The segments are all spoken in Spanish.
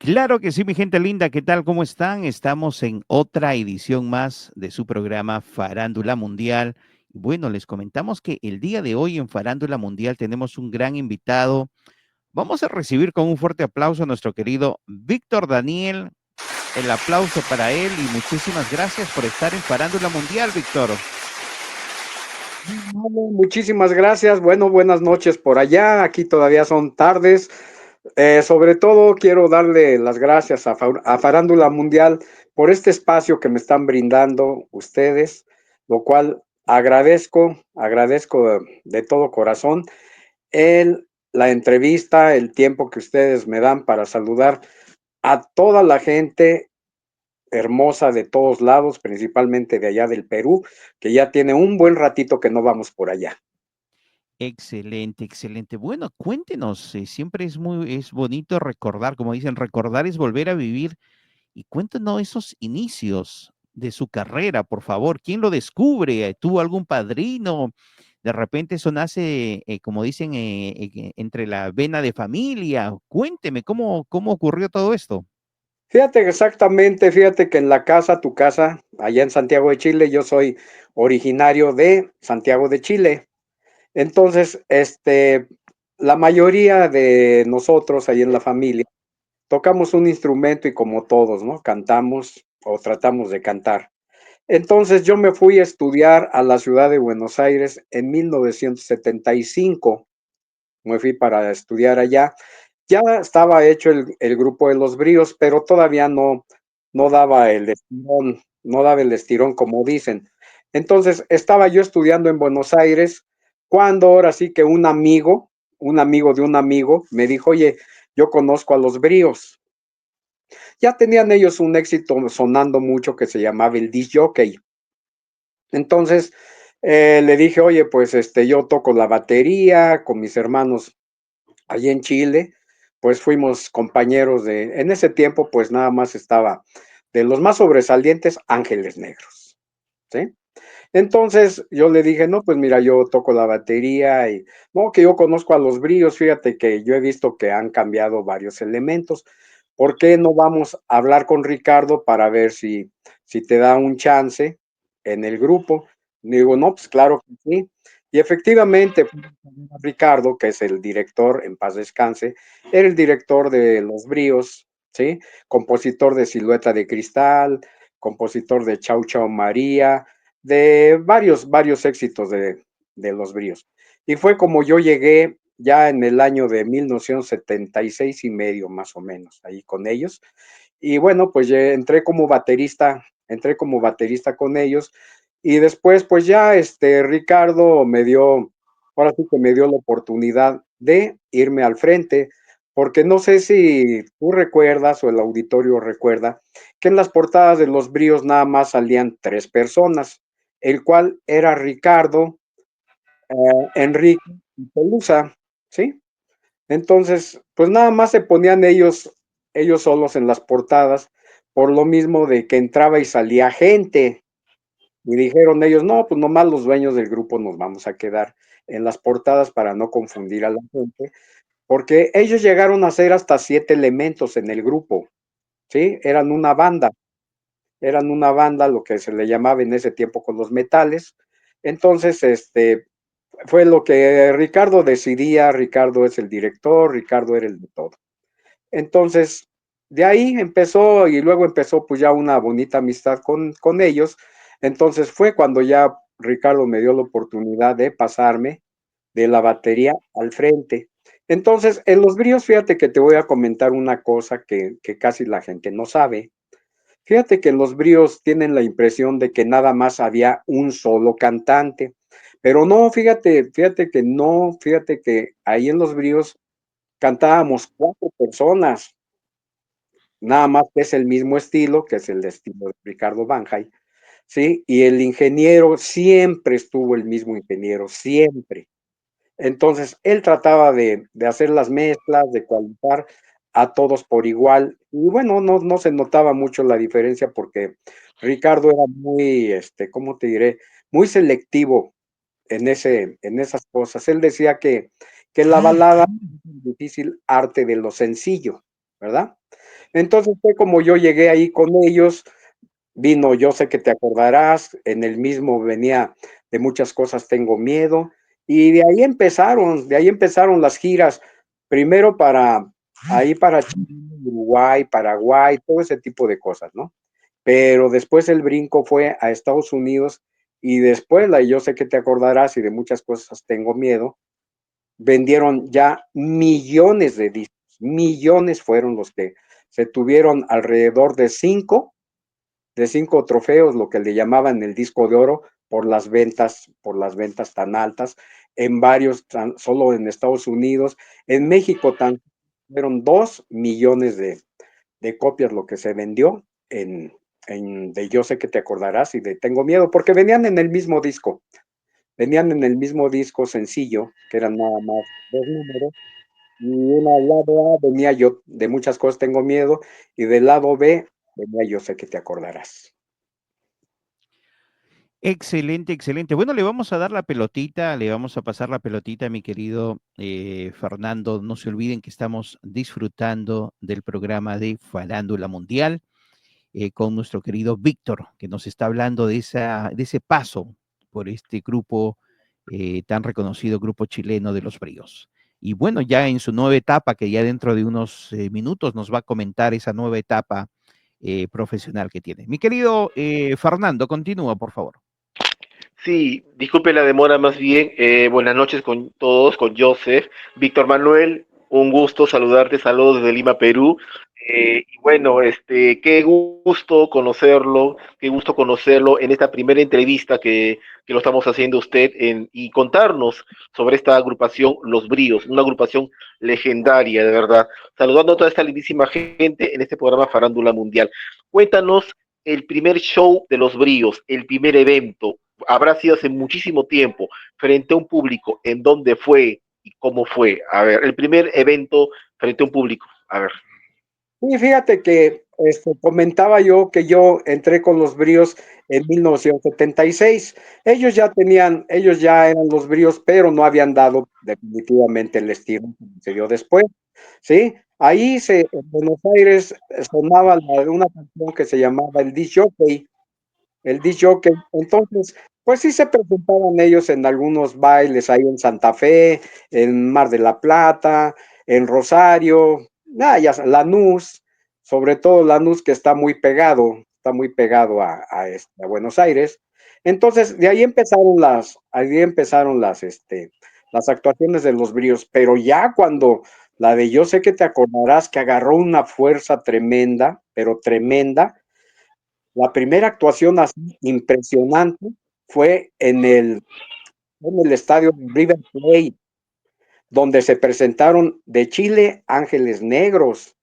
Claro que sí, mi gente linda, ¿qué tal? ¿Cómo están? Estamos en otra edición más de su programa Farándula Mundial. Bueno, les comentamos que el día de hoy en Farándula Mundial tenemos un gran invitado. Vamos a recibir con un fuerte aplauso a nuestro querido Víctor Daniel. El aplauso para él y muchísimas gracias por estar en Farándula Mundial, Víctor. Muchísimas gracias. Bueno, buenas noches por allá. Aquí todavía son tardes. Sobre todo quiero darle las gracias a Farándula Mundial por este espacio que me están brindando ustedes, lo cual agradezco de todo corazón la entrevista, el tiempo que ustedes me dan para saludar a toda la gente hermosa de todos lados, principalmente de allá del Perú, que ya tiene un buen ratito que no vamos por allá. Excelente, excelente. Bueno, cuéntenos, siempre es bonito recordar, como dicen, recordar es volver a vivir. Y cuéntanos esos inicios de su carrera, por favor. ¿Quién lo descubre? ¿Tuvo algún padrino? De repente eso nace, como dicen, entre la vena de familia. Cuénteme, ¿cómo ocurrió todo esto? Fíjate exactamente, fíjate que en la casa, tu casa, allá en Santiago de Chile, yo soy originario de Santiago de Chile. Entonces, la mayoría de nosotros ahí en la familia tocamos un instrumento y como todos, ¿no? Cantamos o tratamos de cantar. Entonces yo me fui a estudiar a la ciudad de Buenos Aires en 1975. Me fui para estudiar allá. Ya estaba hecho el grupo de los Bríos, pero todavía no daba el estirón, no daba el estirón como dicen. Entonces estaba yo estudiando en Buenos Aires cuando ahora sí que un amigo de un amigo, me dijo, oye, yo conozco a los Bríos. Ya tenían ellos un éxito sonando mucho que se llamaba el disc jockey. Entonces le dije, oye, pues yo toco la batería con mis hermanos allí en Chile, pues fuimos compañeros en ese tiempo, pues nada más estaba de los más sobresalientes Ángeles Negros, ¿sí? Entonces yo le dije, no, pues mira, yo toco la batería y no, que yo conozco a los Bríos, fíjate que yo he visto que han cambiado varios elementos. ¿Por qué no vamos a hablar con Ricardo para ver si te da un chance en el grupo? Digo, no, pues claro que sí. Y efectivamente, Ricardo, que es el director, en paz descanse, era el director de Los Bríos, ¿sí? Compositor de Silueta de Cristal, compositor de Chau Chau María, de varios éxitos de Los Bríos. Y fue como yo llegué ya en el año de 1976 y medio, más o menos, ahí con ellos. Y bueno, pues entré como baterista con ellos. Y después, pues ya Ricardo ahora sí que me dio la oportunidad de irme al frente, porque no sé si tú recuerdas o el auditorio recuerda que en las portadas de los Bríos nada más salían tres personas, el cual era Ricardo, Enrique y Pelusa, ¿sí? Entonces, pues nada más se ponían ellos solos en las portadas, por lo mismo de que entraba y salía gente. Y dijeron ellos, no, pues nomás los dueños del grupo nos vamos a quedar en las portadas para no confundir a la gente, porque ellos llegaron a ser hasta 7 elementos en el grupo, ¿sí? Eran una banda, lo que se le llamaba en ese tiempo con los metales. Entonces, fue lo que Ricardo decidía, Ricardo es el director, Ricardo era el de todo. Entonces, de ahí empezó y luego empezó pues ya una bonita amistad con ellos. Entonces fue cuando ya Ricardo me dio la oportunidad de pasarme de la batería al frente. Entonces, en los bríos, fíjate que te voy a comentar una cosa que casi la gente no sabe. Fíjate que en los bríos tienen la impresión de que nada más había un solo cantante, pero no, fíjate que no, fíjate que ahí en los bríos cantábamos 4 personas, nada más que es el mismo estilo, que es el estilo de Ricardo Banjay, ¿sí? Y el ingeniero siempre estuvo el mismo ingeniero, siempre. Entonces, él trataba de hacer las mezclas, de cualificar a todos por igual. Y bueno, no se notaba mucho la diferencia porque Ricardo era muy, ¿cómo te diré? Muy selectivo en esas cosas. Él decía que la balada es el difícil arte de lo sencillo, ¿verdad? Entonces fue como yo llegué ahí con ellos, vino Yo sé que te acordarás, en el mismo venía De muchas cosas tengo miedo, y de ahí empezaron las giras, primero para Chile, Uruguay, Paraguay, todo ese tipo de cosas, ¿no? Pero después el brinco fue a Estados Unidos, y después Yo sé que te acordarás y De muchas cosas tengo miedo, vendieron ya millones de discos, millones fueron los que se tuvieron, alrededor de cinco trofeos, lo que le llamaban el disco de oro, por las ventas tan altas, en varios, solo en Estados Unidos, en México fueron 2 millones de copias lo que se vendió de Yo sé que te acordarás y de Tengo miedo, porque venían en el mismo disco sencillo, que eran nada más 2 números, y una al lado A venía Yo de muchas cosas tengo miedo, y del lado B venía Yo sé que te acordarás. Excelente, excelente. Bueno, le vamos a dar la pelotita, le vamos a pasar la pelotita, mi querido Fernando. No se olviden que estamos disfrutando del programa de Farándula Mundial con nuestro querido Víctor, que nos está hablando de ese paso por este grupo tan reconocido, grupo chileno de los Bríos. Y bueno, ya en su nueva etapa, que ya dentro de unos minutos nos va a comentar esa nueva etapa profesional que tiene. Mi querido Fernando, continúa, por favor. Sí, disculpe la demora más bien. Buenas noches con todos, con Joseph. Víctor Manuel, un gusto saludarte, saludos desde Lima, Perú. Y bueno, qué gusto conocerlo en esta primera entrevista que lo estamos haciendo usted y contarnos sobre esta agrupación Los Bríos, una agrupación legendaria, de verdad. Saludando a toda esta lindísima gente en este programa Farándula Mundial. Cuéntanos el primer show de Los Bríos, el primer evento, habrá sido hace muchísimo tiempo, frente a un público, en dónde fue y cómo fue. A ver, el primer evento frente a un público. A ver. Y fíjate que comentaba yo que yo entré con los Bríos en 1976. Ellos ya eran los Bríos, pero no habían dado definitivamente el estilo que se dio después, ¿sí? En Buenos Aires sonaba una canción que se llamaba el disc jockey. Entonces, pues sí se presentaban ellos en algunos bailes ahí en Santa Fe, en Mar de la Plata, en Rosario, Lanús, sobre todo Lanús, que está muy pegado a Buenos Aires. Entonces, ahí empezaron las actuaciones de los Bríos, pero ya cuando la de Yo sé que te acordarás, que agarró una fuerza tremenda, pero tremenda, la primera actuación así impresionante fue en el estadio River Plate, donde se presentaron de Chile Ángeles Negros.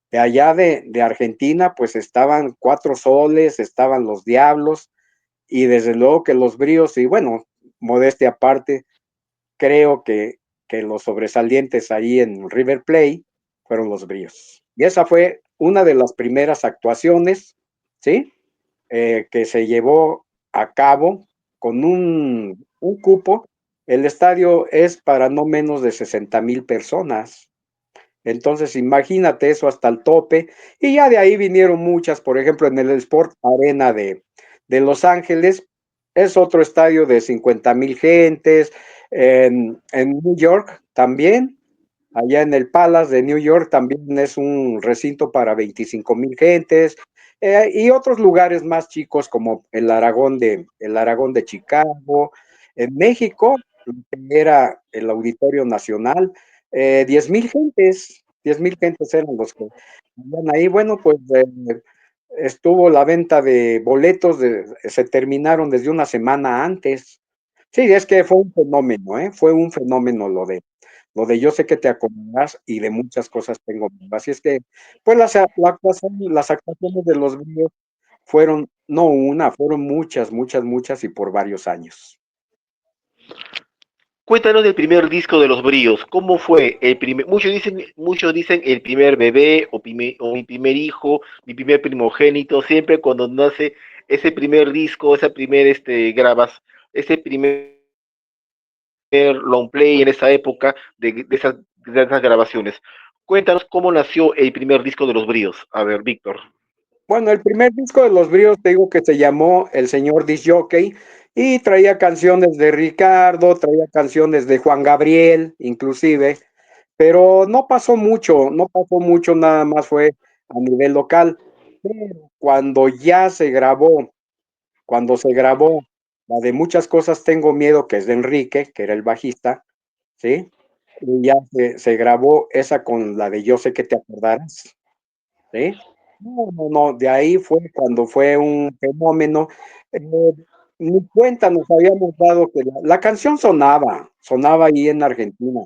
De allá de Argentina, pues estaban Cuatro Soles, estaban los Diablos, y desde luego que los Bríos, y bueno, modestia aparte, creo que los sobresalientes ahí en River Plate fueron los Bríos. Y esa fue una de las primeras actuaciones, ¿sí? Que se llevó a cabo con un cupo. El estadio es para no menos de 60,000 personas. Entonces, imagínate eso hasta el tope. Y ya de ahí vinieron muchas, por ejemplo, en el Sport Arena de Los Ángeles, es otro estadio de 50,000 gentes. En New York también, allá en el Palace de New York también es un recinto para 25,000 gentes, y otros lugares más chicos como el Aragón de Chicago. En México, que era el Auditorio Nacional, 10,000 gentes eran los que iban ahí. Bueno, pues estuvo la venta de boletos, se terminaron desde una semana antes. Sí, es que fue un fenómeno, ¿eh? Fue un fenómeno lo de Yo sé que te acordarás y De muchas cosas tengo miedo. Así es que, pues las actuaciones de los Bríos fueron, no una, fueron muchas, muchas, muchas y por varios años. Cuéntanos del primer disco de Los Bríos. ¿Cómo fue el primer? Muchos dicen el primer bebé o mi primer hijo, mi primer primogénito. Siempre cuando nace ese primer disco, esa primer ese primer long play en esa época de esas grabaciones. Cuéntanos cómo nació el primer disco de Los Bríos. A ver, Víctor. Bueno, el primer disco de Los Bríos, te digo que se llamó El Señor Disc Jockey y traía canciones de Ricardo, traía canciones de Juan Gabriel, inclusive, pero no pasó mucho, nada más fue a nivel local. Pero cuando ya se grabó, cuando se grabó la de Muchas Cosas Tengo Miedo, que es de Enrique, que era el bajista, ¿sí? Y ya se grabó esa con la de Yo sé que te acordarás, ¿sí? No, de ahí fue cuando fue un fenómeno. Eh, Ni cuenta nos habíamos dado que la canción sonaba ahí en Argentina,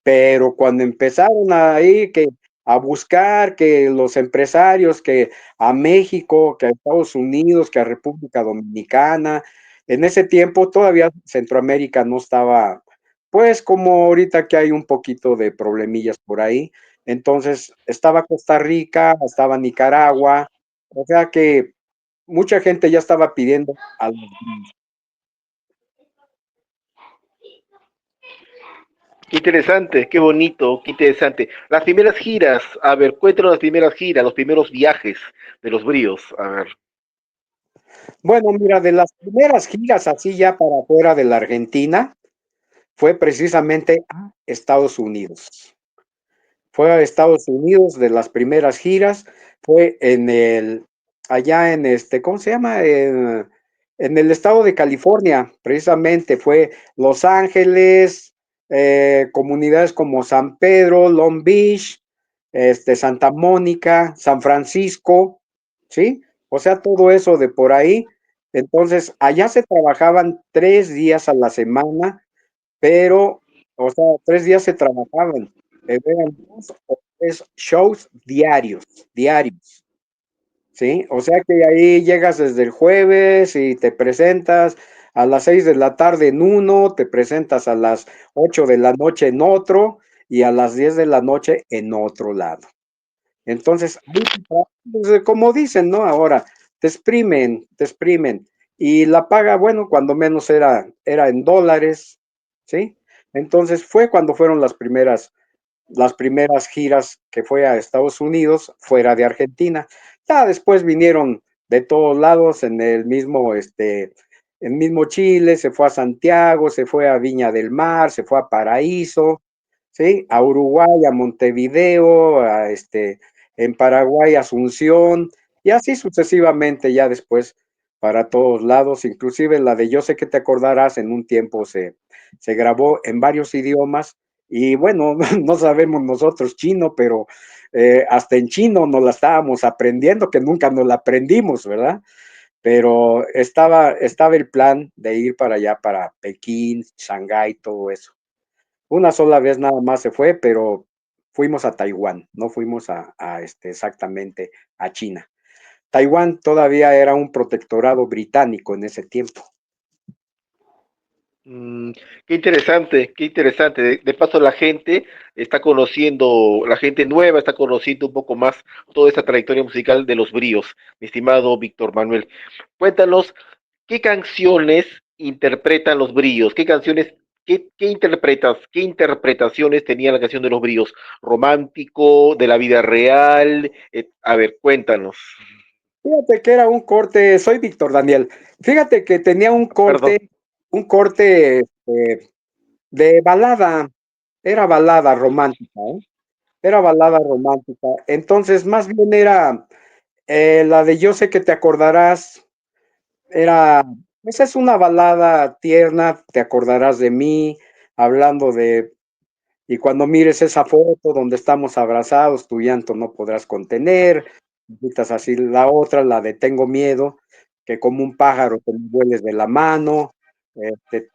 pero cuando empezaron ahí que a buscar que los empresarios, que a México, que a Estados Unidos, que a República Dominicana, en ese tiempo todavía Centroamérica no estaba, pues como ahorita que hay un poquito de problemillas por ahí, entonces estaba Costa Rica, estaba Nicaragua, o sea que mucha gente ya estaba pidiendo a los gringos. Qué interesante, qué bonito, qué interesante. Las primeras giras, a ver, cuéntanos las primeras giras, los primeros viajes de Los Bríos. A ver. Bueno, mira, de las primeras giras así ya para afuera de la Argentina, fue precisamente a Estados Unidos. Fue a Estados Unidos de las primeras giras, fue allá en ¿cómo se llama? En el estado de California, precisamente, fue Los Ángeles, comunidades como San Pedro, Long Beach, Santa Mónica, San Francisco, ¿sí? O sea, todo eso de por ahí. Entonces, allá se trabajaban 3 días a la semana, pero, o sea, 3 días se trabajaban, eran 2 o 3 shows diarios, ¿sí? O sea que ahí llegas desde el jueves y te presentas a las 6 de la tarde en uno, te presentas a las 8 de la noche en otro y a las 10 de la noche en otro lado. Entonces, ahí, pues, como dicen, ¿no? Ahora, te exprimen. Y la paga, bueno, cuando menos era en dólares, ¿sí? Entonces fue cuando fueron las primeras giras que fue a Estados Unidos, fuera de Argentina. Ya después vinieron de todos lados en mismo Chile, se fue a Santiago, se fue a Viña del Mar, se fue a Paraíso, ¿sí? A Uruguay, a Montevideo, en Paraguay, Asunción, y así sucesivamente ya después para todos lados, inclusive la de Yo sé que te acordarás en un tiempo se grabó en varios idiomas y bueno, no sabemos nosotros chino, pero hasta en chino nos la estábamos aprendiendo, que nunca nos la aprendimos, ¿verdad? Pero estaba el plan de ir para allá, para Pekín, Shanghái, todo eso. Una sola vez nada más se fue, pero fuimos a Taiwán, no fuimos exactamente a China. Taiwán todavía era un protectorado británico en ese tiempo. Mm, qué interesante, qué interesante. De paso, la gente está conociendo, la gente nueva está conociendo un poco más toda esta trayectoria musical de Los Bríos, mi estimado Víctor Manuel. Cuéntanos, ¿qué canciones interpretan Los Bríos? ¿Qué canciones, qué interpretaciones tenía la canción de Los Bríos? ¿Romántico, de la vida real? A ver, cuéntanos. Fíjate que era un corte, soy Víctor Daniel. Fíjate que tenía Perdón. un corte de balada, era balada romántica, ¿eh? Era balada romántica. Entonces, más bien era la de Yo sé que te acordarás, era, esa es una balada tierna, te acordarás de mí, hablando de, y cuando mires esa foto donde estamos abrazados, tu llanto no podrás contener, gritas así la otra, la de tengo miedo, que como un pájaro te me vueles de la mano, te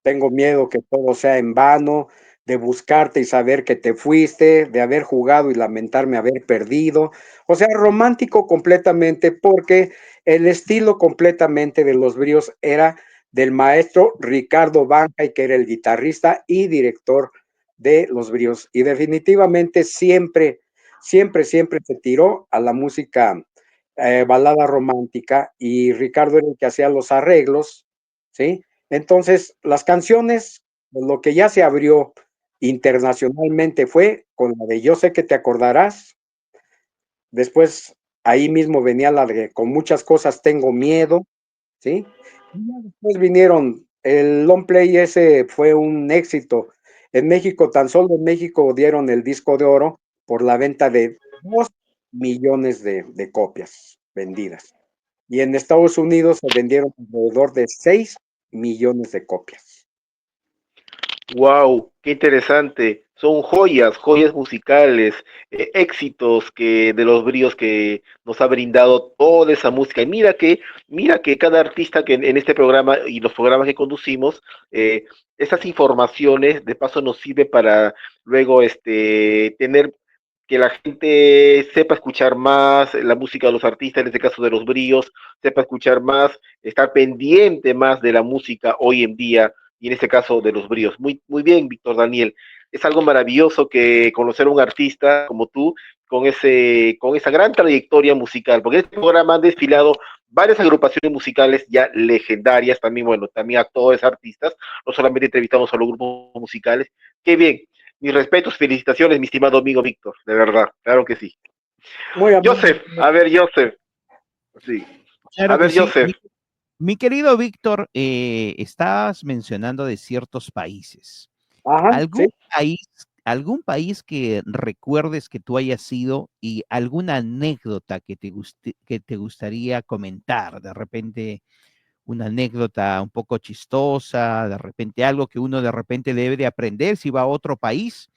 tengo miedo que todo sea en vano, de buscarte y saber que te fuiste, de haber jugado y lamentarme haber perdido. O sea, romántico completamente porque el estilo completamente de Los Bríos era del maestro Ricardo Banca, que era el guitarrista y director de Los Bríos. Y definitivamente siempre se tiró a la música balada romántica y Ricardo era el que hacía los arreglos, ¿sí? Entonces, las canciones, lo que ya se abrió internacionalmente fue con la de Yo sé que te acordarás. Después ahí mismo venía la de Con muchas cosas tengo miedo, ¿sí? Y ya después vinieron, el long play ese fue un éxito. En México, tan solo en México dieron el disco de oro por la venta de 2 millones de copias vendidas. Y en Estados Unidos se vendieron alrededor de 6 millones de copias. Wow, qué interesante. Son joyas, joyas musicales, éxitos que de los bríos que nos ha brindado toda esa música. Y mira que cada artista que en este programa y los programas que conducimos, esas informaciones de paso nos sirve para luego tener que la gente sepa escuchar más la música de los artistas, en este caso de los bríos, sepa escuchar más, estar pendiente más de la música hoy en día y en este caso de los bríos. Muy, muy bien, Víctor Daniel. Es algo maravilloso que conocer a un artista como tú con esa gran trayectoria musical, porque en este programa han desfilado varias agrupaciones musicales ya legendarias, también, bueno, también actores, artistas, no solamente entrevistamos a los grupos musicales. Qué bien, mis respetos, felicitaciones, mi estimado amigo Víctor, de verdad, claro que sí. Muy amable. Joseph, a ver, Joseph, sí, a Claro que ver, sí. Joseph, Mi querido Víctor, estabas mencionando de ciertos países. Ajá, sí. ¿Algún país que recuerdes que tú hayas ido y alguna anécdota que te gustaría comentar? De repente, una anécdota un poco chistosa, de repente algo que uno de repente debe de aprender si va a otro país,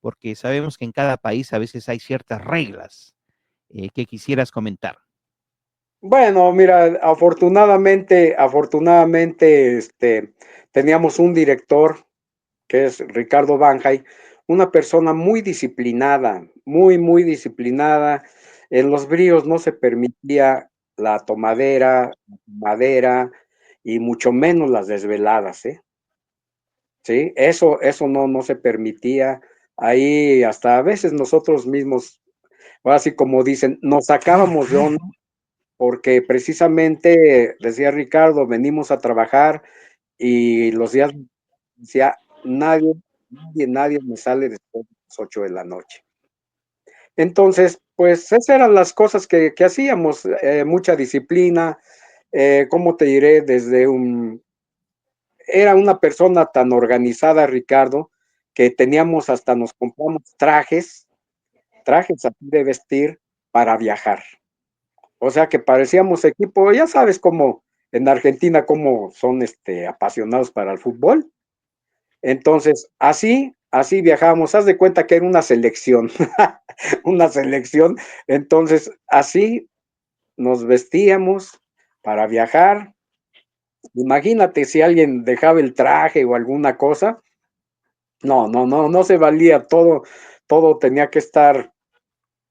porque sabemos que en cada país a veces hay ciertas reglas que quisieras comentar. Bueno, mira, afortunadamente, teníamos un director que es Ricardo Banjay, una persona muy disciplinada, muy disciplinada. En los bríos no se permitía la tomadera, la madera y mucho menos las desveladas, ¿eh? Sí, eso no se permitía. Ahí hasta a veces nosotros mismos, ahora sí como dicen, nos sacábamos de onda porque precisamente, decía Ricardo, venimos a trabajar y los días, decía, nadie me sale después de las 8 de la noche. Entonces, pues esas eran las cosas que hacíamos, mucha disciplina, ¿cómo te diré? Era una persona tan organizada, Ricardo, que teníamos hasta nos compramos trajes así de vestir para viajar. O sea que parecíamos equipo, ya sabes cómo en Argentina cómo son apasionados para el fútbol. Entonces, así viajábamos, haz de cuenta que era una selección, una selección. Entonces, así nos vestíamos para viajar. Imagínate si alguien dejaba el traje o alguna cosa. No se valía, todo tenía que estar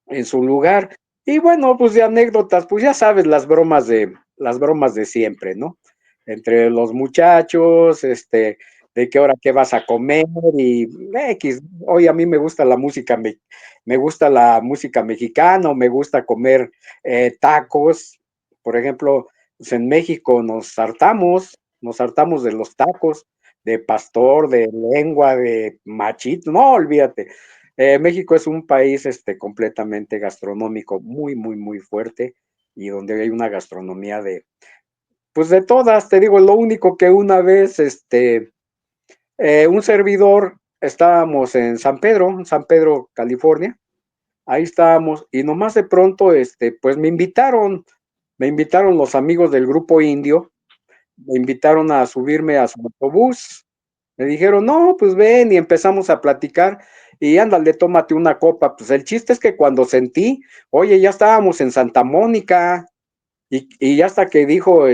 en su lugar. Y bueno, pues de anécdotas, pues ya sabes las bromas de siempre, ¿no? Entre los muchachos, de qué hora qué vas a comer y X. Hoy a mí me gusta la música mexicana, me gusta comer tacos. Por ejemplo, pues en México nos hartamos de los tacos, de pastor, de lengua, de machito, no, olvídate. México es un país completamente gastronómico, muy fuerte y donde hay una gastronomía pues de todas, te digo, lo único que una vez, un servidor, estábamos en San Pedro, California, ahí estábamos y nomás de pronto, pues me invitaron los amigos del grupo indio, me invitaron a subirme a su autobús. Me dijeron, no, pues ven y empezamos a platicar y ándale, tómate una copa. Pues el chiste es que cuando sentí, oye, ya estábamos en Santa Mónica y ya hasta que dijo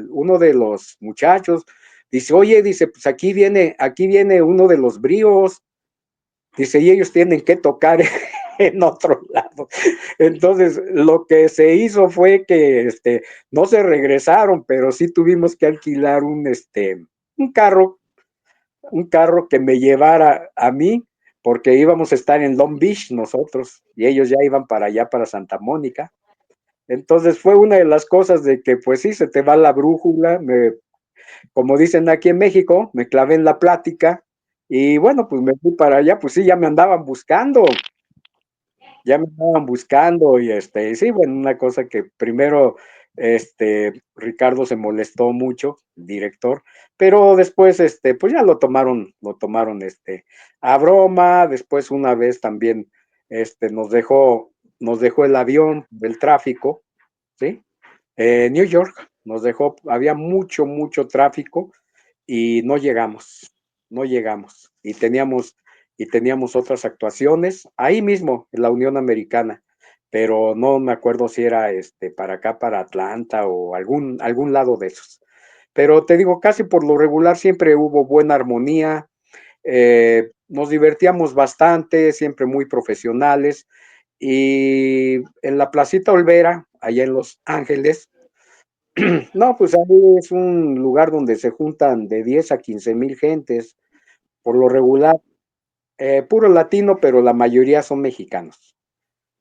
uno de los muchachos, dice, oye, dice, pues aquí viene uno de los bríos, dice, y ellos tienen que tocar en otro lado. Entonces, lo que se hizo fue que no se regresaron, pero sí tuvimos que alquilar un carro que me llevara a mí, porque íbamos a estar en Long Beach nosotros, y ellos ya iban para allá, para Santa Mónica. Entonces fue una de las cosas de que, pues sí, se te va la brújula, como dicen aquí en México, me clavé en la plática, Y bueno, pues me fui para allá, pues sí, ya me andaban buscando y sí, bueno, una cosa que primero, Ricardo se molestó mucho, el director, pero después, pues ya lo tomaron, a broma, después una vez también, nos dejó el avión del tráfico, ¿sí? New York nos dejó, había mucho, mucho tráfico y no llegamos. Y teníamos otras actuaciones ahí mismo, en la Unión Americana, pero no me acuerdo si era para acá, para Atlanta o algún lado de esos. Pero te digo, casi por lo regular siempre hubo buena armonía, nos divertíamos bastante, siempre muy profesionales. Y en la Placita Olvera, allá en Los Ángeles, no, pues ahí es un lugar donde se juntan de 10 a 15 mil gentes, por lo regular, puro latino, pero la mayoría son mexicanos,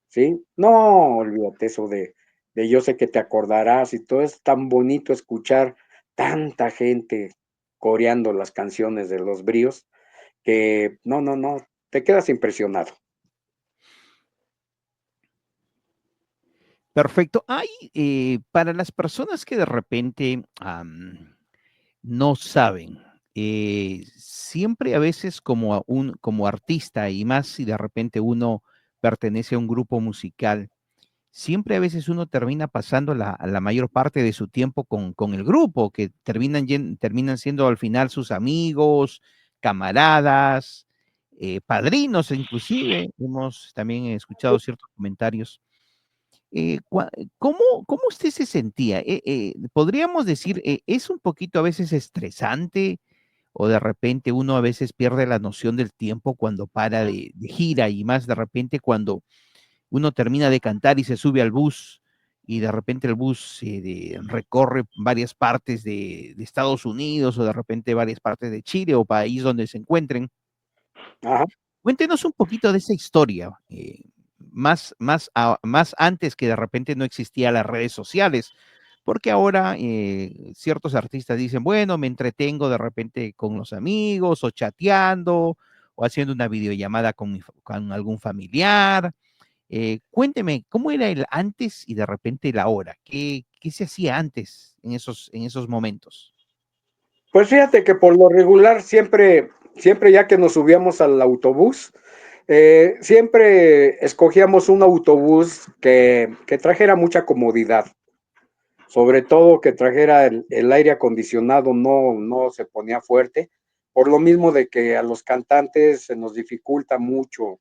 ¿sí? No, olvídate eso de yo sé que te acordarás y todo es tan bonito escuchar tanta gente coreando las canciones de los Bríos que no, te quedas impresionado. Perfecto. Hay, para las personas que de repente no saben, siempre a veces como artista y más si de repente uno pertenece a un grupo musical, siempre a veces uno termina pasando la mayor parte de su tiempo con el grupo, que terminan siendo al final sus amigos, camaradas, padrinos inclusive. Hemos también escuchado ciertos comentarios. ¿Cómo usted se sentía? Podríamos decir, ¿es un poquito a veces estresante o de repente uno a veces pierde la noción del tiempo cuando para de gira y más de repente cuando uno termina de cantar y se sube al bus y de repente el bus recorre varias partes de Estados Unidos o de repente varias partes de Chile o país donde se encuentren? Ajá. Cuéntenos un poquito de esa historia, más antes que de repente no existían las redes sociales, porque ahora ciertos artistas dicen, bueno, me entretengo de repente con los amigos o chateando o haciendo una videollamada con algún familiar. Cuénteme, ¿cómo era el antes y de repente el ahora? ¿Qué se hacía antes en esos momentos? Pues fíjate que por lo regular siempre ya que nos subíamos al autobús, siempre escogíamos un autobús que trajera mucha comodidad, sobre todo que trajera el aire acondicionado, no se ponía fuerte, por lo mismo de que a los cantantes se nos dificulta mucho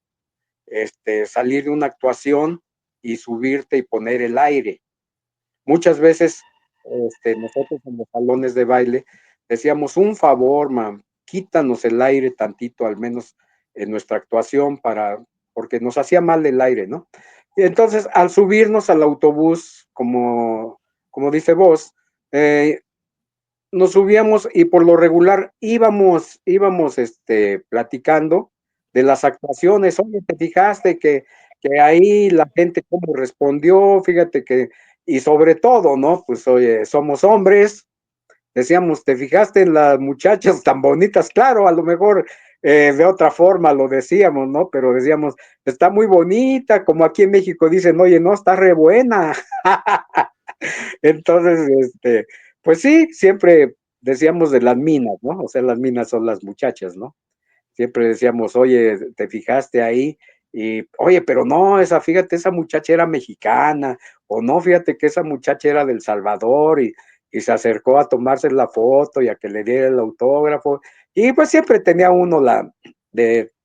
salir de una actuación y subirte y poner el aire. Muchas veces nosotros en los salones de baile decíamos, un favor, man, quítanos el aire tantito, al menos en nuestra actuación, porque nos hacía mal el aire, ¿no? Y entonces, al subirnos al autobús, como dice vos, nos subíamos y por lo regular íbamos platicando de las actuaciones. Oye, ¿te fijaste que ahí la gente cómo respondió? Fíjate que, y sobre todo, ¿no? Pues oye, somos hombres, decíamos, ¿te fijaste en las muchachas tan bonitas? Claro, a lo mejor de otra forma lo decíamos, ¿no? Pero decíamos, está muy bonita, como aquí en México dicen, oye, no, está re buena. Entonces, pues sí, siempre decíamos de las minas, ¿no? O sea, las minas son las muchachas, ¿no? Siempre decíamos, oye, ¿te fijaste ahí? Y, oye, pero no, fíjate, esa muchacha era mexicana, o no, fíjate que esa muchacha era del Salvador y se acercó a tomarse la foto y a que le diera el autógrafo. Y pues siempre tenía uno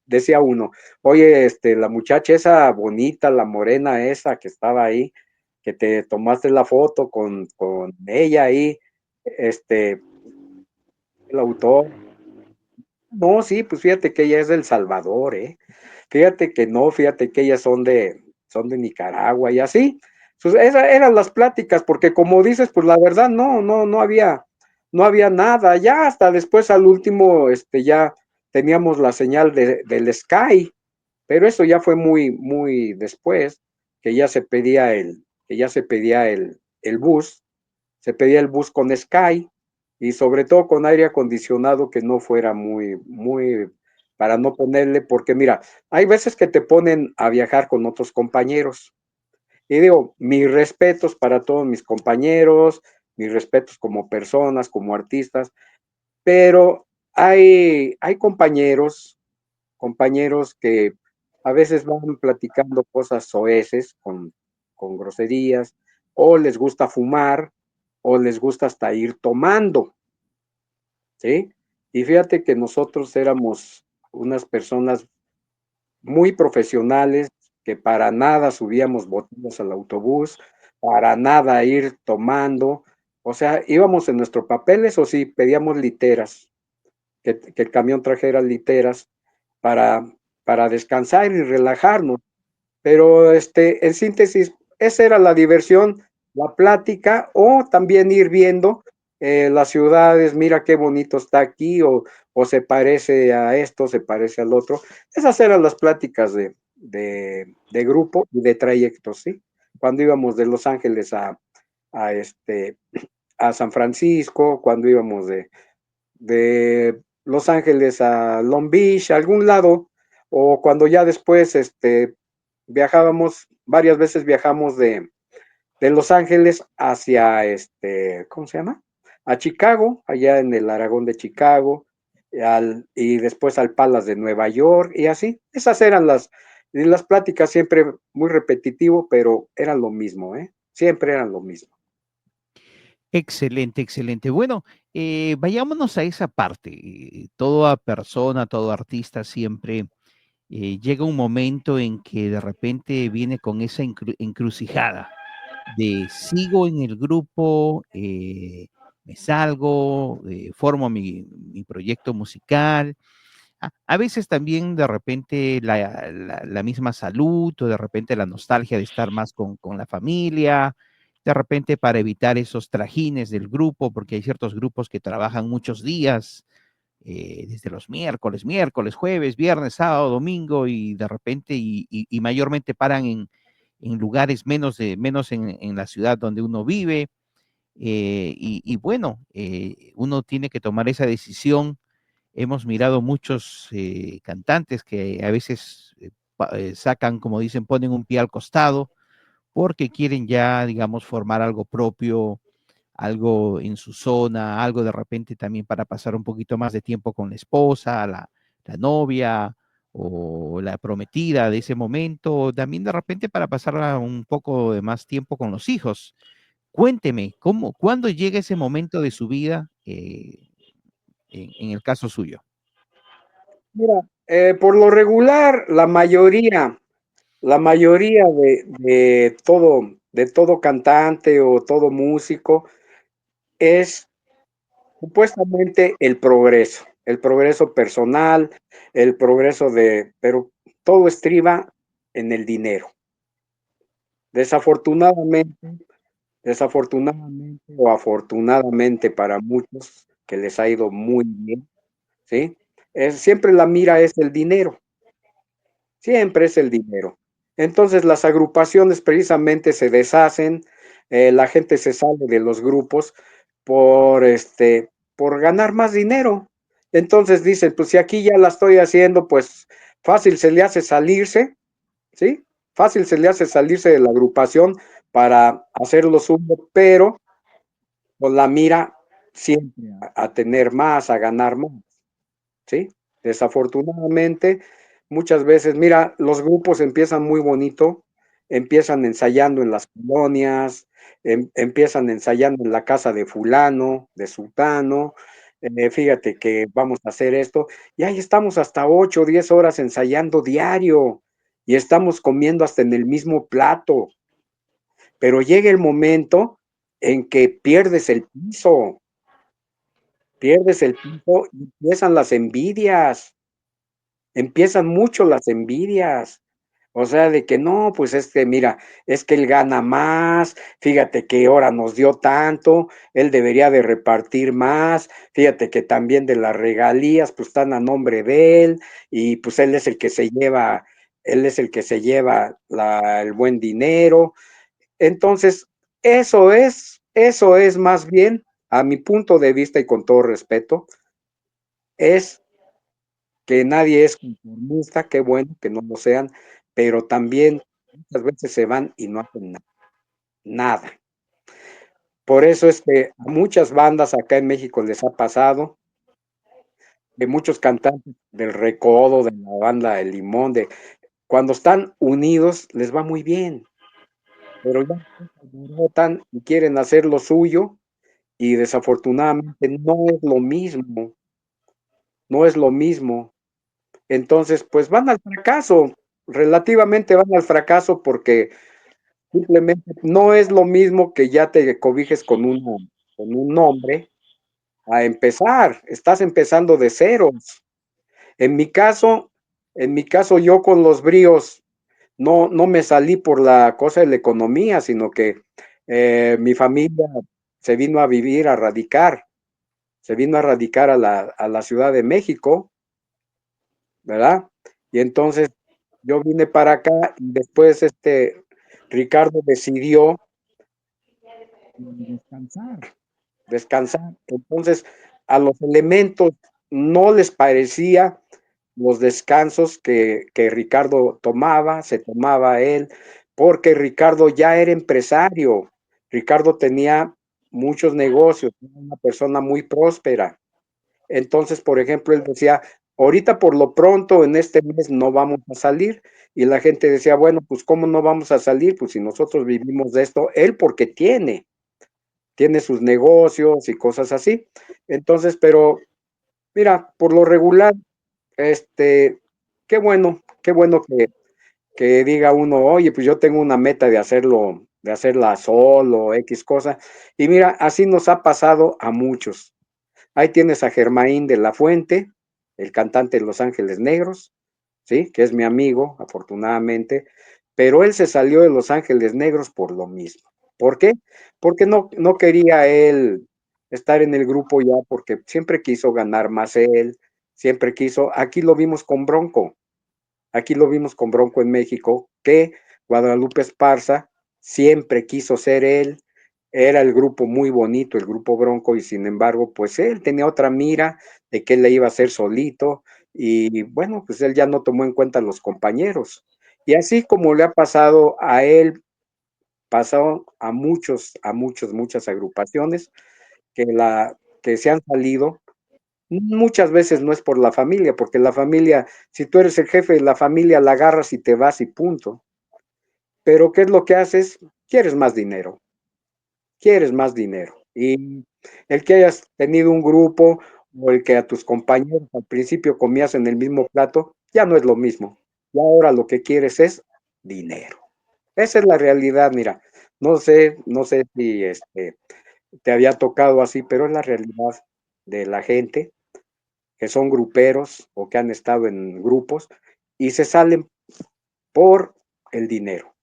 decía uno, oye, la muchacha esa bonita, la morena esa que estaba ahí, que te tomaste la foto con ella ahí, el autor. No, sí, pues fíjate que ella es del Salvador, ¿eh? Fíjate que no, fíjate que ellas son de Nicaragua y así. Pues esas eran las pláticas, porque como dices, pues la verdad no había nada. Ya hasta después al último, ya teníamos la señal del Sky, pero eso ya fue muy, muy después, que ya se pedía el bus, se pedía el bus con Sky y sobre todo con aire acondicionado que no fuera muy, muy, para no ponerle, porque mira, hay veces que te ponen a viajar con otros compañeros. Y digo, mis respetos para todos mis compañeros, mis respetos como personas, como artistas, pero hay compañeros que a veces van platicando cosas soeces con groserías, o les gusta fumar, o les gusta hasta ir tomando, ¿sí? Y fíjate que nosotros éramos unas personas muy profesionales, que para nada subíamos botellas al autobús, para nada ir tomando, o sea, íbamos en nuestros papeles o sí, pedíamos literas, que el camión trajera literas para, para descansar y relajarnos. Pero en síntesis, esa era la diversión, la plática o también ir viendo las ciudades, mira qué bonito está aquí o se parece a esto, se parece al otro. Esas eran las pláticas de grupo y de trayectos, ¿sí? Cuando íbamos de Los Ángeles a, este, a San Francisco, cuando íbamos de Los Ángeles a Long Beach, a algún lado, o cuando ya después viajábamos, varias veces viajamos de Los Ángeles hacia, ¿cómo se llama? A Chicago, allá en el Aragón de Chicago, y después al Palace de Nueva York, y así. Esas eran las pláticas, siempre muy repetitivo, pero eran lo mismo, ¿eh? Siempre eran lo mismo. Excelente, excelente. Bueno, vayámonos a esa parte. Toda persona, todo artista siempre llega un momento en que de repente viene con esa encrucijada de sigo en el grupo, me salgo, formo mi proyecto musical. A veces también de repente la misma salud o de repente la nostalgia de estar más con la familia, de repente para evitar esos trajines del grupo, porque hay ciertos grupos que trabajan muchos días, desde los miércoles, jueves, viernes, sábado, domingo, y de repente, y mayormente paran en lugares menos en la ciudad donde uno vive, y bueno, uno tiene que tomar esa decisión. Hemos mirado muchos cantantes que a veces sacan, como dicen, ponen un pie al costado porque quieren ya, digamos, formar algo propio, algo en su zona, algo de repente también para pasar un poquito más de tiempo con la esposa, la novia o la prometida de ese momento, o también de repente para pasar un poco de más tiempo con los hijos. Cuénteme, ¿cuándo llega ese momento de su vida en el caso suyo? Mira, por lo regular, la mayoría de todo cantante o todo músico es supuestamente el progreso personal, pero todo estriba en el dinero. Desafortunadamente, desafortunadamente o afortunadamente para muchos que les ha ido muy bien, ¿sí? Siempre la mira es el dinero. Siempre es el dinero. Entonces las agrupaciones precisamente se deshacen, la gente se sale de los grupos por ganar más dinero. Entonces dicen, pues si aquí ya la estoy haciendo, pues fácil se le hace salirse, ¿sí? Fácil se le hace salirse de la agrupación para hacerlo suyo, pero con la mira siempre a tener más, a ganar más. ¿Sí? Desafortunadamente, muchas veces, mira, los grupos empiezan muy bonito, empiezan ensayando en las colonias, empiezan ensayando en la casa de fulano, de sultano, fíjate que vamos a hacer esto, y ahí estamos hasta 8 o 10 horas ensayando diario, y estamos comiendo hasta en el mismo plato, pero llega el momento en que pierdes el piso y empiezan las envidias. Empiezan mucho las envidias. O sea, de que no, pues mira, es que él gana más, fíjate que ahora nos dio tanto, él debería de repartir más, fíjate que también de las regalías, pues están a nombre de él, y pues él es el que se lleva el buen dinero. Entonces, eso es más bien, a mi punto de vista y con todo respeto, es que nadie es conformista, qué bueno que no lo sean, pero también muchas veces se van y no hacen nada. Por eso es que a muchas bandas acá en México les ha pasado, de muchos cantantes del Recodo, de la banda El Limón, de cuando están unidos les va muy bien, pero ya votan y quieren hacer lo suyo y desafortunadamente no es lo mismo, no es lo mismo. Entonces, pues van al fracaso, relativamente van al fracaso porque simplemente no es lo mismo que ya te cobijes con un nombre a empezar, estás empezando de ceros. En mi caso, en mi caso yo con los bríos no me salí por la cosa de la economía, sino que mi familia se vino a vivir, a radicar, se vino a radicar a la Ciudad de México, ¿verdad? Y entonces yo vine para acá y después Ricardo decidió descansar, descansar. Entonces a los elementos no les parecía los descansos que Ricardo tomaba, se tomaba él, porque Ricardo ya era empresario, Ricardo tenía muchos negocios, era una persona muy próspera. Entonces, por ejemplo, él decía, ahorita por lo pronto en este mes no vamos a salir. Y la gente decía, bueno, pues ¿cómo no vamos a salir? Pues si nosotros vivimos de esto, él porque tiene sus negocios y cosas así. Entonces, pero mira, por lo regular, este, qué bueno que diga uno, oye, pues yo tengo una meta de hacerlo, de hacerla solo, X cosa. Y mira, así nos ha pasado a muchos. Ahí tienes a Germain de la Fuente, el cantante de Los Ángeles Negros, ¿sí? Que es mi amigo, afortunadamente, pero él se salió de Los Ángeles Negros por lo mismo. ¿Por qué? Porque no quería él estar en el grupo ya, porque siempre quiso ganar más él, siempre quiso, aquí lo vimos con Bronco, aquí lo vimos con Bronco en México, que Guadalupe Esparza siempre quiso ser él, era el grupo muy bonito, el grupo Bronco, y sin embargo, pues él tenía otra mira de que él le iba a hacer solito, y bueno, pues él ya no tomó en cuenta a los compañeros. Y así como le ha pasado a él, pasó muchas agrupaciones que se han salido. Muchas veces no es por la familia, porque la familia, si tú eres el jefe de la familia, la agarras y te vas y punto. Pero ¿qué es lo que haces? Quieres más dinero, quieres más dinero. Y el que hayas tenido un grupo o el que a tus compañeros al principio comías en el mismo plato, ya no es lo mismo. Y ahora lo que quieres es dinero. Esa es la realidad, mira. No sé si te había tocado así, pero es la realidad de la gente que son gruperos o que han estado en grupos y se salen por el dinero,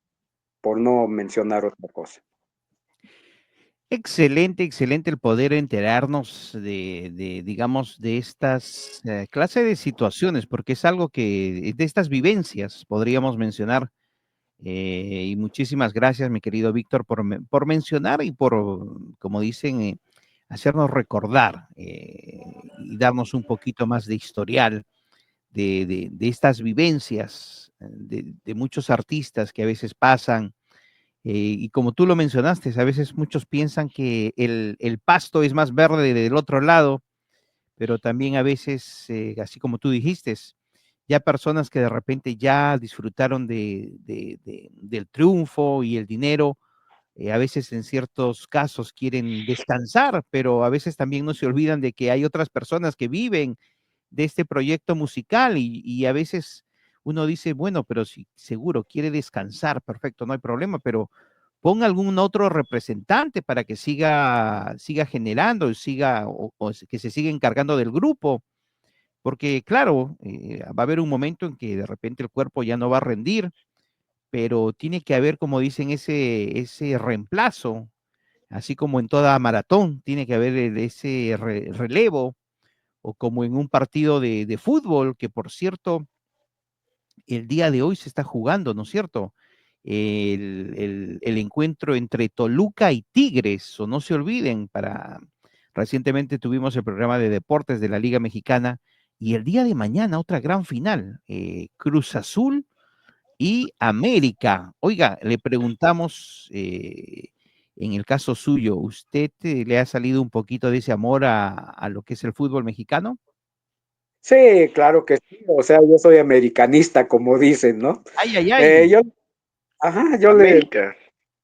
por no mencionar otra cosa. Excelente, excelente el poder enterarnos digamos, de estas clase de situaciones, porque es algo que, de estas vivencias, podríamos mencionar. Y muchísimas gracias, mi querido Víctor, por mencionar y por, como dicen, hacernos recordar y darnos un poquito más de historial de estas vivencias de muchos artistas que a veces pasan. Y como tú lo mencionaste, a veces muchos piensan que el pasto es más verde del otro lado, pero también a veces, así como tú dijiste, ya personas que de repente ya disfrutaron del triunfo y el dinero, a veces en ciertos casos quieren descansar, pero a veces también no se olvidan de que hay otras personas que viven de este proyecto musical y a veces uno dice, bueno, pero si seguro quiere descansar, perfecto, no hay problema, pero ponga algún otro representante para que siga generando, o que se siga encargando del grupo, porque claro, va a haber un momento en que de repente el cuerpo ya no va a rendir, pero tiene que haber, como dicen, ese reemplazo, así como en toda maratón, tiene que haber ese relevo, o como en un partido de fútbol, que por cierto, el día de hoy se está jugando, ¿no es cierto? El encuentro entre Toluca y Tigres, o no se olviden, recientemente tuvimos el programa de deportes de la Liga Mexicana y el día de mañana otra gran final, Cruz Azul y América. Oiga, le preguntamos, en el caso suyo, ¿usted le ha salido un poquito de ese amor a lo que es el fútbol mexicano? Sí, claro que sí. O sea, yo soy americanista, como dicen, ¿no? Ay, ay, ay. Yo, ajá, yo le, América.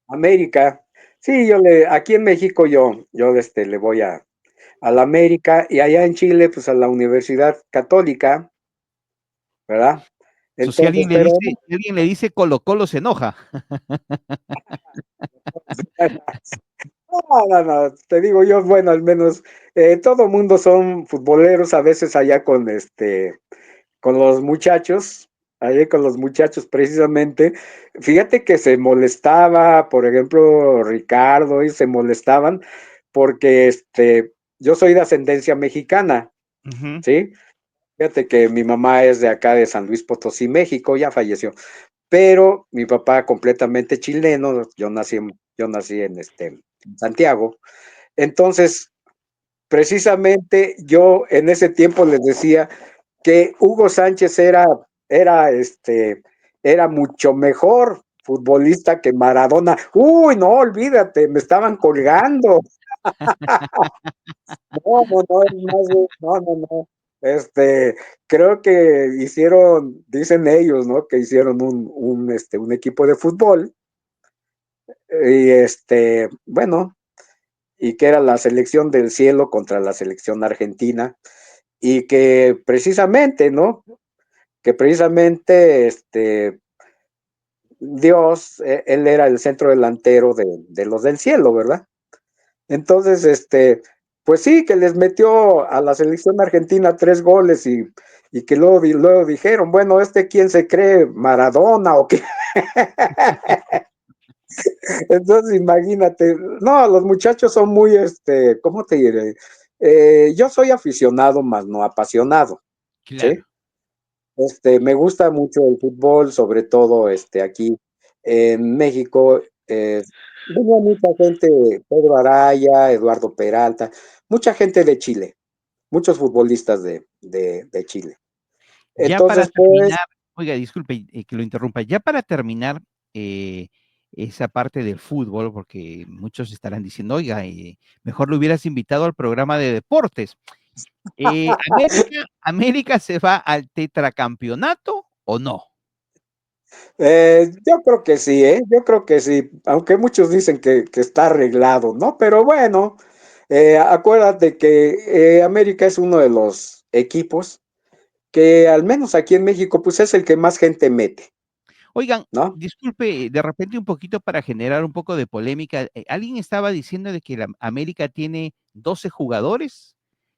América. Sí, aquí en México yo le voy a la América y allá en Chile, pues a la Universidad Católica, ¿verdad? So, si Entonces, alguien le pero dice, si alguien le dice Colo Colo se enoja. no, no, no, te digo yo, bueno, al menos todo mundo son futboleros, a veces allá con los muchachos, allá con los muchachos precisamente. Fíjate que se molestaba, por ejemplo, Ricardo, y se molestaban porque yo soy de ascendencia mexicana, Ujú. ¿sí? Fíjate que mi mamá es de acá de San Luis Potosí, México, ya falleció, pero mi papá completamente chileno, yo nací en Santiago. Entonces, precisamente yo en ese tiempo les decía que Hugo Sánchez era mucho mejor futbolista que Maradona. Uy, no, olvídate, me estaban colgando. No, no, no, es más no, no, no. Creo que dicen ellos, ¿no? Que hicieron un equipo de fútbol y bueno, y que era la selección del cielo contra la selección argentina y que precisamente, ¿no? Que precisamente Dios, él era el centro delantero de los del cielo, ¿verdad? Entonces, pues sí, que les metió a la selección argentina 3 goles y que luego dijeron, bueno, ¿quién se cree? ¿Maradona o qué? Entonces, imagínate, no, los muchachos son muy, ¿cómo te diré? Yo soy aficionado, más no apasionado, ¿sí? Claro. Me gusta mucho el fútbol, sobre todo aquí en México. Venía mucha gente, Pedro Araya, Eduardo Peralta, mucha gente de Chile, muchos futbolistas de Chile. Ya para Entonces, pues, terminar, oiga, disculpe que lo interrumpa, ya para terminar eh, esa parte del fútbol, porque muchos estarán diciendo, oiga, mejor lo hubieras invitado al programa de deportes. ¿América se va al tetracampeonato o no? yo creo que sí, ¿eh? Yo creo que sí, aunque muchos dicen que está arreglado, ¿no? Pero bueno, acuérdate que América es uno de los equipos que al menos aquí en México, pues es el que más gente mete, Oigan, ¿no? disculpe, de repente un poquito para generar un poco de polémica, alguien estaba diciendo de que la América tiene 12 jugadores,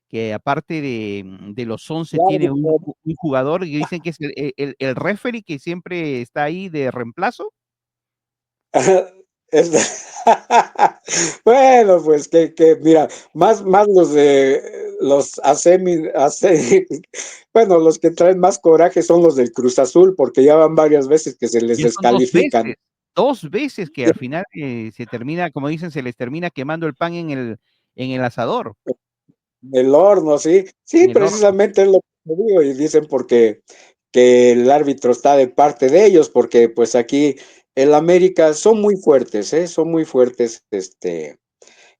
que aparte de los 11 tiene un jugador y dicen que es el referee que siempre está ahí de reemplazo. Este, bueno, pues mira, más los bueno, los que traen más coraje son los del Cruz Azul, porque ya van varias veces que se les Ya son descalifican. 2 veces que al final, se termina, como dicen, se les termina quemando el pan en el asador, El horno, sí. Sí, en el horno. precisamente es lo que te digo, y dicen porque que el árbitro está de parte de ellos, porque pues aquí el América son muy fuertes, ¿eh? Son muy fuertes,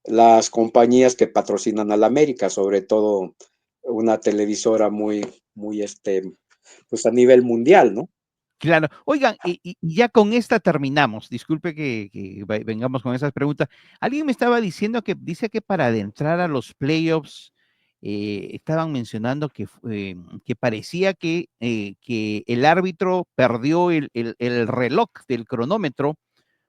las compañías que patrocinan al América, sobre todo una televisora muy, pues a nivel mundial, ¿no? Claro. Oigan, y ya con esta terminamos. Disculpe que vengamos con esas preguntas. Alguien me estaba diciendo que dice que para adentrar a los playoffs, estaban mencionando que parecía que el árbitro perdió el reloj del cronómetro,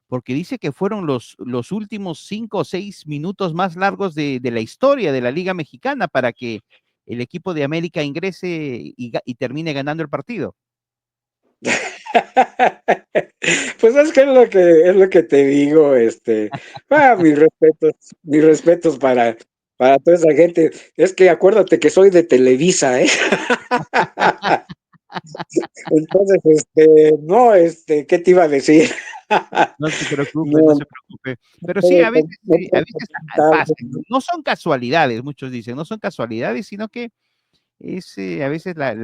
porque dice que fueron los últimos 5 o 6 minutos más largos de la historia de la Liga Mexicana para que el equipo de América ingrese y termine ganando el partido. Pues es que es lo que te digo, mis respetos para toda esa gente. Es que acuérdate que soy de Televisa, ¿eh? Entonces, no, ¿qué te iba a decir? No se preocupe, no No, se preocupe. Pero sí, no, a puedo veces comentar. pasa. No son casualidades, muchos dicen, no son casualidades, sino que Es a veces de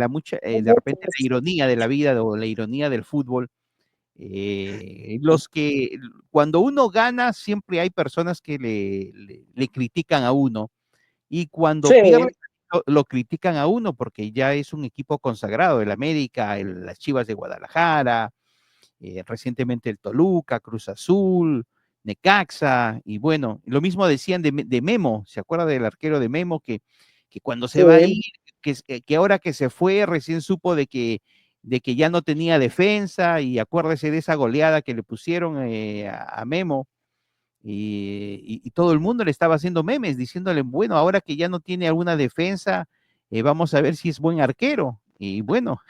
repente la ironía de la vida o la ironía del fútbol. Los que cuando uno gana siempre hay personas que le critican a uno y cuando Sí, pierde lo critican a uno porque ya es un equipo consagrado, el América, las Chivas de Guadalajara, recientemente el Toluca, Cruz Azul, Necaxa, y bueno, lo mismo decían de Memo, ¿se acuerda del arquero de Memo que cuando se va a ir, sí, que ahora que se fue, recién supo de que ya no tenía defensa, y acuérdese de esa goleada que le pusieron a Memo, y todo el mundo le estaba haciendo memes, diciéndole, bueno, ahora que ya no tiene alguna defensa, vamos a ver si es buen arquero. Y bueno,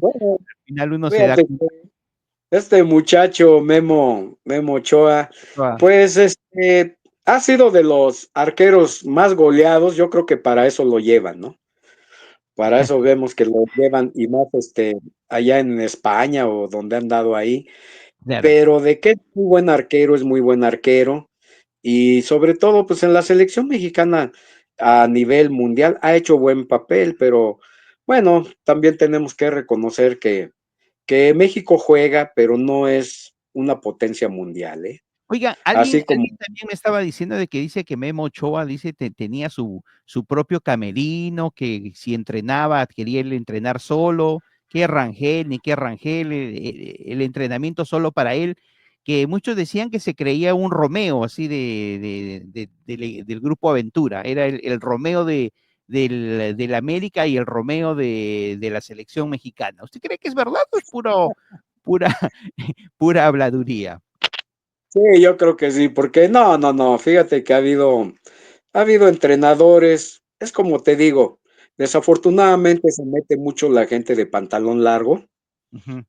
bueno, al final uno se da fíjate cuenta. que este muchacho Memo Ochoa, Ah, pues ha sido de los arqueros más goleados, yo creo que para eso lo llevan, ¿no? Para eso vemos que lo llevan y más allá en España o donde han dado ahí, claro. pero de que es muy buen arquero, es muy buen arquero y sobre todo pues en la selección mexicana a nivel mundial ha hecho buen papel, pero bueno, también tenemos que reconocer que México juega, pero no es una potencia mundial, ¿eh? Oiga, Así como, alguien también me estaba diciendo de que dice que Memo Ochoa dice tenía su propio camerino, que si entrenaba, quería él entrenar solo, que Rangel, ni que Rangel, el entrenamiento solo para él, que muchos decían que se creía un Romeo, así del grupo Aventura, era el Romeo del América y el Romeo de la selección mexicana. ¿Usted cree que es verdad o es pura, pura habladuría? sí, yo creo que sí, porque no, fíjate que ha habido entrenadores, es como te digo, desafortunadamente se mete mucho la gente de pantalón largo Ujú,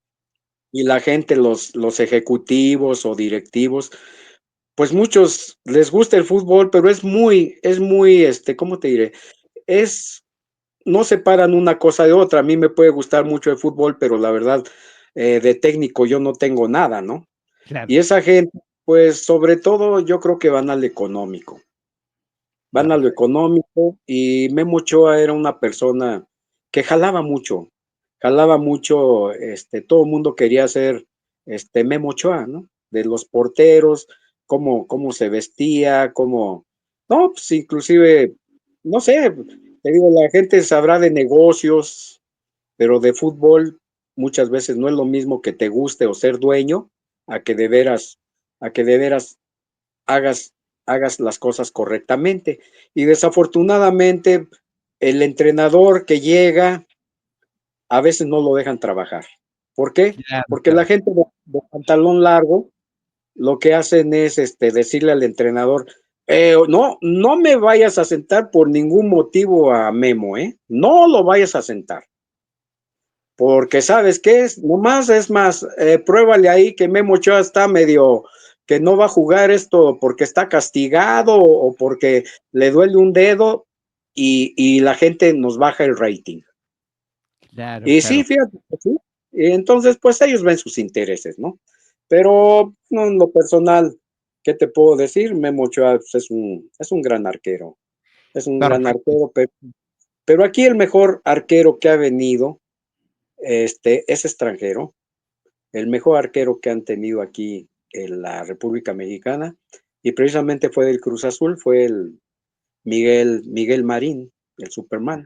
y la gente, los ejecutivos o directivos, pues muchos les gusta el fútbol, pero es muy, ¿cómo te diré? Es, no separan una cosa de otra. A mí me puede gustar mucho el fútbol, pero la verdad, de técnico yo no tengo nada, ¿no? claro. Y esa gente, pues sobre todo yo creo que van al económico. Van a lo Perfecto. económico y Memo Ochoa era una persona que jalaba mucho, todo el mundo quería ser Memo Ochoa, ¿no? De los porteros, cómo se vestía, no, pues inclusive, no sé, te digo, la gente sabrá de negocios, pero de fútbol muchas veces no es lo mismo que te guste o ser dueño a que de veras, a que de veras hagas, hagas las cosas correctamente. Y desafortunadamente, el entrenador que llega, a veces no lo dejan trabajar. ¿Por qué? Claro, Porque la claro. gente de pantalón largo lo que hacen es decirle al entrenador, no me vayas a sentar por ningún motivo a Memo, ¿eh? No lo vayas a sentar. Porque sabes qué es, nomás es más, pruébale ahí que Memo Ochoa está medio que no va a jugar esto porque está castigado o porque le duele un dedo y la gente nos baja el rating. Claro, Y sí, claro. fíjate, que sí. Y entonces, pues ellos ven sus intereses, ¿no? Pero no, en lo personal, ¿qué te puedo decir? Memo Ochoa pues, es un gran arquero, es un gran Perfecto. arquero, pero aquí el mejor arquero que ha venido, es extranjero. El mejor arquero que han tenido aquí en la República Mexicana, y precisamente fue del Cruz Azul, fue el Miguel Marín, el Superman.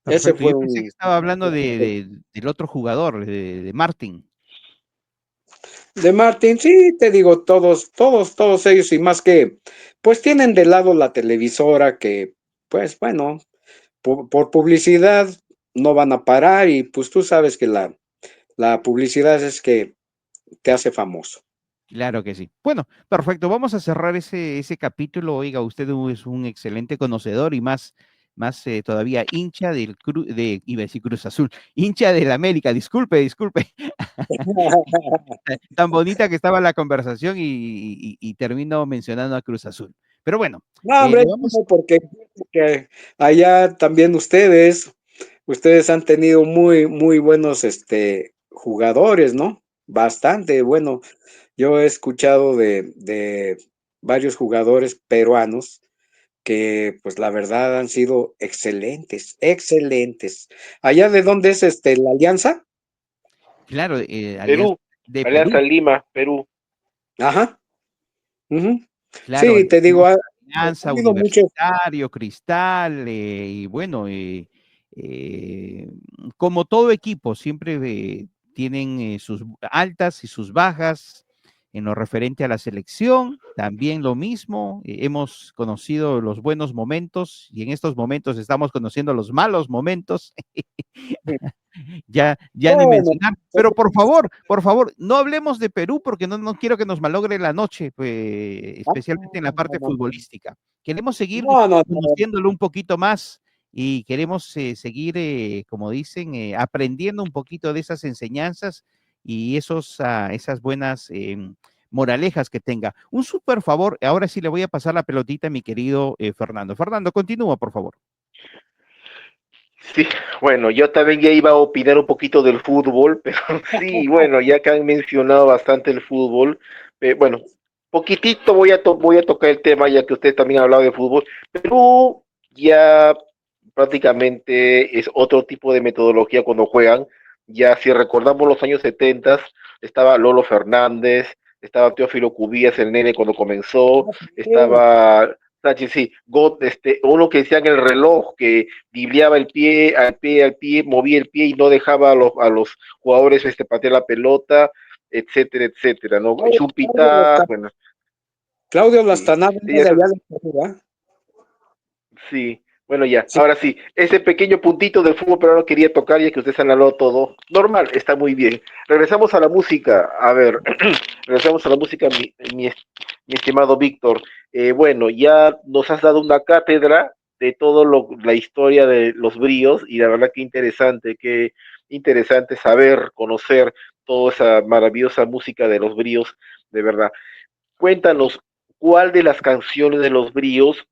Ese Perfecto. fue Yo pensé que un estaba hablando del otro jugador, de Martin. de Martín, sí, te digo, todos ellos y más que, pues tienen de lado la televisora que, pues bueno, por publicidad no van a parar y pues tú sabes que la publicidad es que te hace famoso. Claro que sí. Bueno, perfecto. Vamos a cerrar ese capítulo. Oiga, usted es un excelente conocedor y más todavía hincha iba a decir Cruz Azul, hincha del América. Disculpe, disculpe. Tan bonita que estaba la conversación y termino mencionando a Cruz Azul. Pero bueno, No, hombre, le vamos. no, porque que allá también ustedes han tenido muy buenos jugadores, ¿no? Bastante bueno. Yo he escuchado de varios jugadores peruanos que pues la verdad han sido excelentes, excelentes. ¿Allá de dónde es la Alianza? Claro, Alianza Perú, de Alianza Perú, Lima, Perú. Ajá. Ujú. claro, Sí, te digo, tenemos ha Alianza, habido muchos. Universitario, Cristal, y bueno, como todo equipo, siempre tienen sus altas y sus bajas en lo referente a la selección, también lo mismo, hemos conocido los buenos momentos y en estos momentos estamos conociendo los malos momentos. Ya ni Bueno, mencionar, pero por favor, no hablemos de Perú porque no quiero que nos malogre la noche, pues, no, especialmente en la no, parte no, futbolística. Queremos seguir no, no, no, conociéndolo un poquito más y queremos seguir, como dicen, aprendiendo un poquito de esas enseñanzas y esas buenas moralejas que tenga. Un súper favor, ahora sí le voy a pasar la pelotita a mi querido Fernando. Fernando, continúa, por favor. Sí, bueno, yo también ya iba a opinar un poquito del fútbol, pero sí, bueno, ya que han mencionado bastante el fútbol, bueno, poquitito voy a tocar el tema, ya que usted también ha hablado de fútbol. Perú ya prácticamente es otro tipo de metodología cuando juegan. Ya si recordamos los años 70, estaba Lolo Fernández, estaba Teófilo Cubías, el nene cuando comenzó, sí, estaba Sánchez, sí, uno que decía en el reloj que dribleaba el pie, al pie, movía el pie y no dejaba a los jugadores patear la pelota, etcétera, etcétera, ¿no? Claudio Chumpita, bueno, Claudio sí, Lastanada sí, es de allá de Perú, ¿verdad? sí, bueno, ya, Sí, ahora sí, ese pequeño puntito del fútbol, pero no quería tocar ya que usted se analizó todo. Normal, está muy bien. Regresamos a la música, a ver, regresamos a la música, mi estimado Víctor. Bueno, ya nos has dado una cátedra de todo la historia de los bríos y la verdad que interesante saber, conocer toda esa maravillosa música de los bríos, de verdad. Cuéntanos, ¿cuál de las canciones de los bríos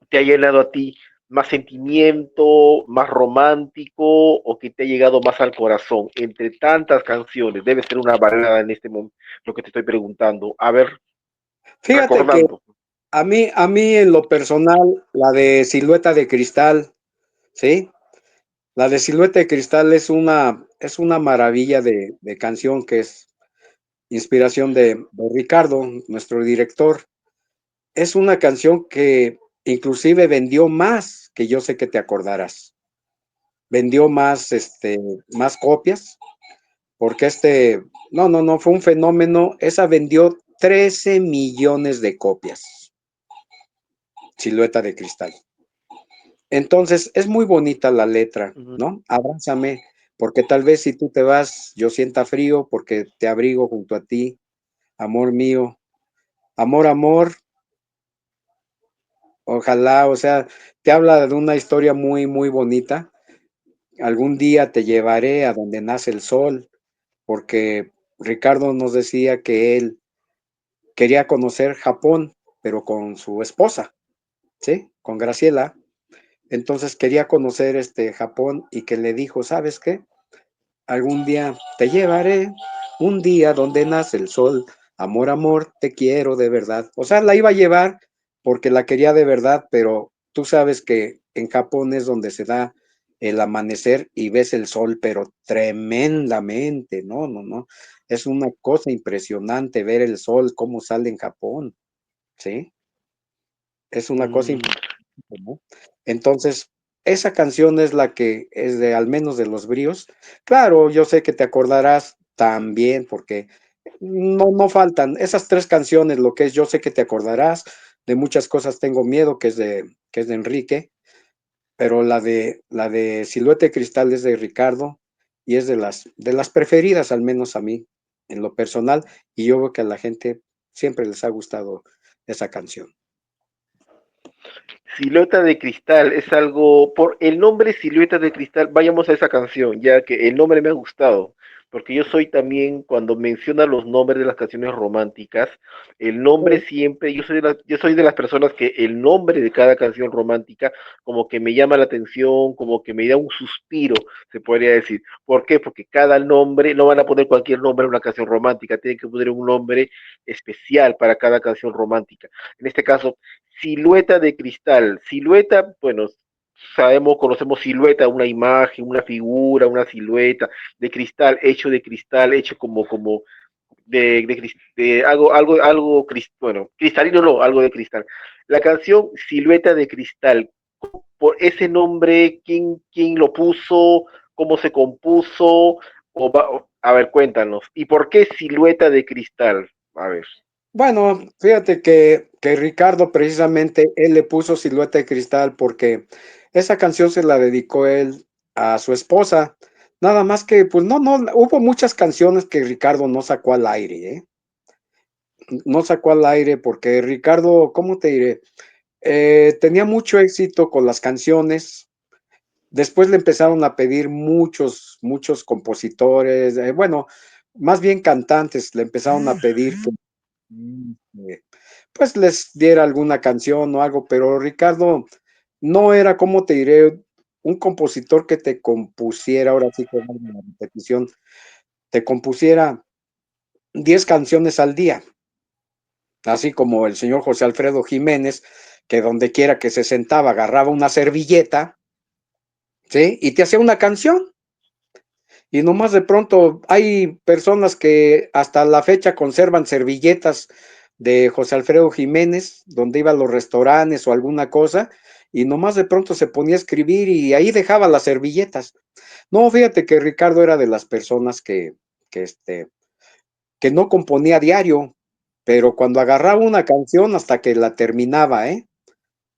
te ha llenado a ti más sentimiento, más romántico o que te ha llegado más al corazón? Entre tantas canciones, debe ser una balada en este momento, lo que te estoy preguntando. A ver, fíjate que recordando. a mí en lo personal, la de Silueta de Cristal, ¿sí? La de Silueta de Cristal es una maravilla de canción que es inspiración de Ricardo, nuestro director. Es una canción que inclusive vendió más, que yo sé que te acordarás. Vendió más copias, porque no, fue un fenómeno. Esa vendió 13 millones de copias, Silueta de Cristal. Entonces, es muy bonita la letra, Uh -huh. ¿no? Abrázame, porque tal vez si tú te vas, yo sienta frío, porque te abrigo junto a ti, amor mío, amor, amor, ojalá, o sea, te habla de una historia muy, muy bonita. Algún día te llevaré a donde nace el sol, porque Ricardo nos decía que él quería conocer Japón, pero con su esposa, ¿sí? Con Graciela. Entonces quería conocer Japón y que le dijo, ¿sabes qué? Algún día te llevaré, un día donde nace el sol. Amor, amor, te quiero de verdad. O sea, la iba a llevar porque la quería de verdad, pero tú sabes que en Japón es donde se da el amanecer y ves el sol, pero tremendamente, no, no, no. Es una cosa impresionante ver el sol, cómo sale en Japón, ¿sí? Es una cosa Mm, impresionante, ¿no? Entonces, esa canción es la que es de al menos de los bríos. Claro, yo sé que te acordarás también, porque no faltan esas tres canciones, lo que es Yo sé que te acordarás, de muchas cosas tengo miedo, que es de Enrique, pero la de Silueta de Cristal es de Ricardo y es de las preferidas, al menos a mí, en lo personal, y yo veo que a la gente siempre les ha gustado esa canción. Silueta de Cristal es algo, por el nombre Silueta de Cristal, vayamos a esa canción, ya que el nombre me ha gustado. porque yo soy también, cuando menciona los nombres de las canciones románticas, el nombre siempre, yo soy de las personas que el nombre de cada canción romántica como que me llama la atención, como que me da un suspiro, se podría decir. ¿Por qué? Porque cada nombre, no van a poner cualquier nombre en una canción romántica, tienen que poner un nombre especial para cada canción romántica. En este caso, Silueta de Cristal. Silueta, bueno, sabemos, conocemos silueta, una imagen, una figura, una silueta de cristal, hecho como de algo, bueno, cristalino no, algo de cristal. La canción Silueta de Cristal, por ese nombre, quién lo puso, cómo se compuso, a ver, cuéntanos. ¿Y por qué Silueta de Cristal? A ver. Bueno, fíjate que Ricardo precisamente, él le puso Silueta de Cristal porque esa canción se la dedicó él a su esposa. Nada más que, pues no, hubo muchas canciones que Ricardo no sacó al aire, ¿eh? No sacó al aire porque Ricardo, ¿cómo te diré? Tenía mucho éxito con las canciones. Después le empezaron a pedir muchos compositores, bueno, más bien cantantes, le empezaron a pedir que pues les diera alguna canción o algo, pero Ricardo no era, como te diré, un compositor que te compusiera, ahora sí que valga la repetición, te compusiera 10 canciones al día, así como el señor José Alfredo Jiménez, que donde quiera que se sentaba agarraba una servilleta, ¿sí? Y te hacía una canción. Y nomás de pronto hay personas que hasta la fecha conservan servilletas de José Alfredo Jiménez, donde iba a los restaurantes o alguna cosa, y nomás de pronto se ponía a escribir y ahí dejaba las servilletas. No, fíjate que Ricardo era de las personas que no componía diario, pero cuando agarraba una canción hasta que la terminaba, ¿eh?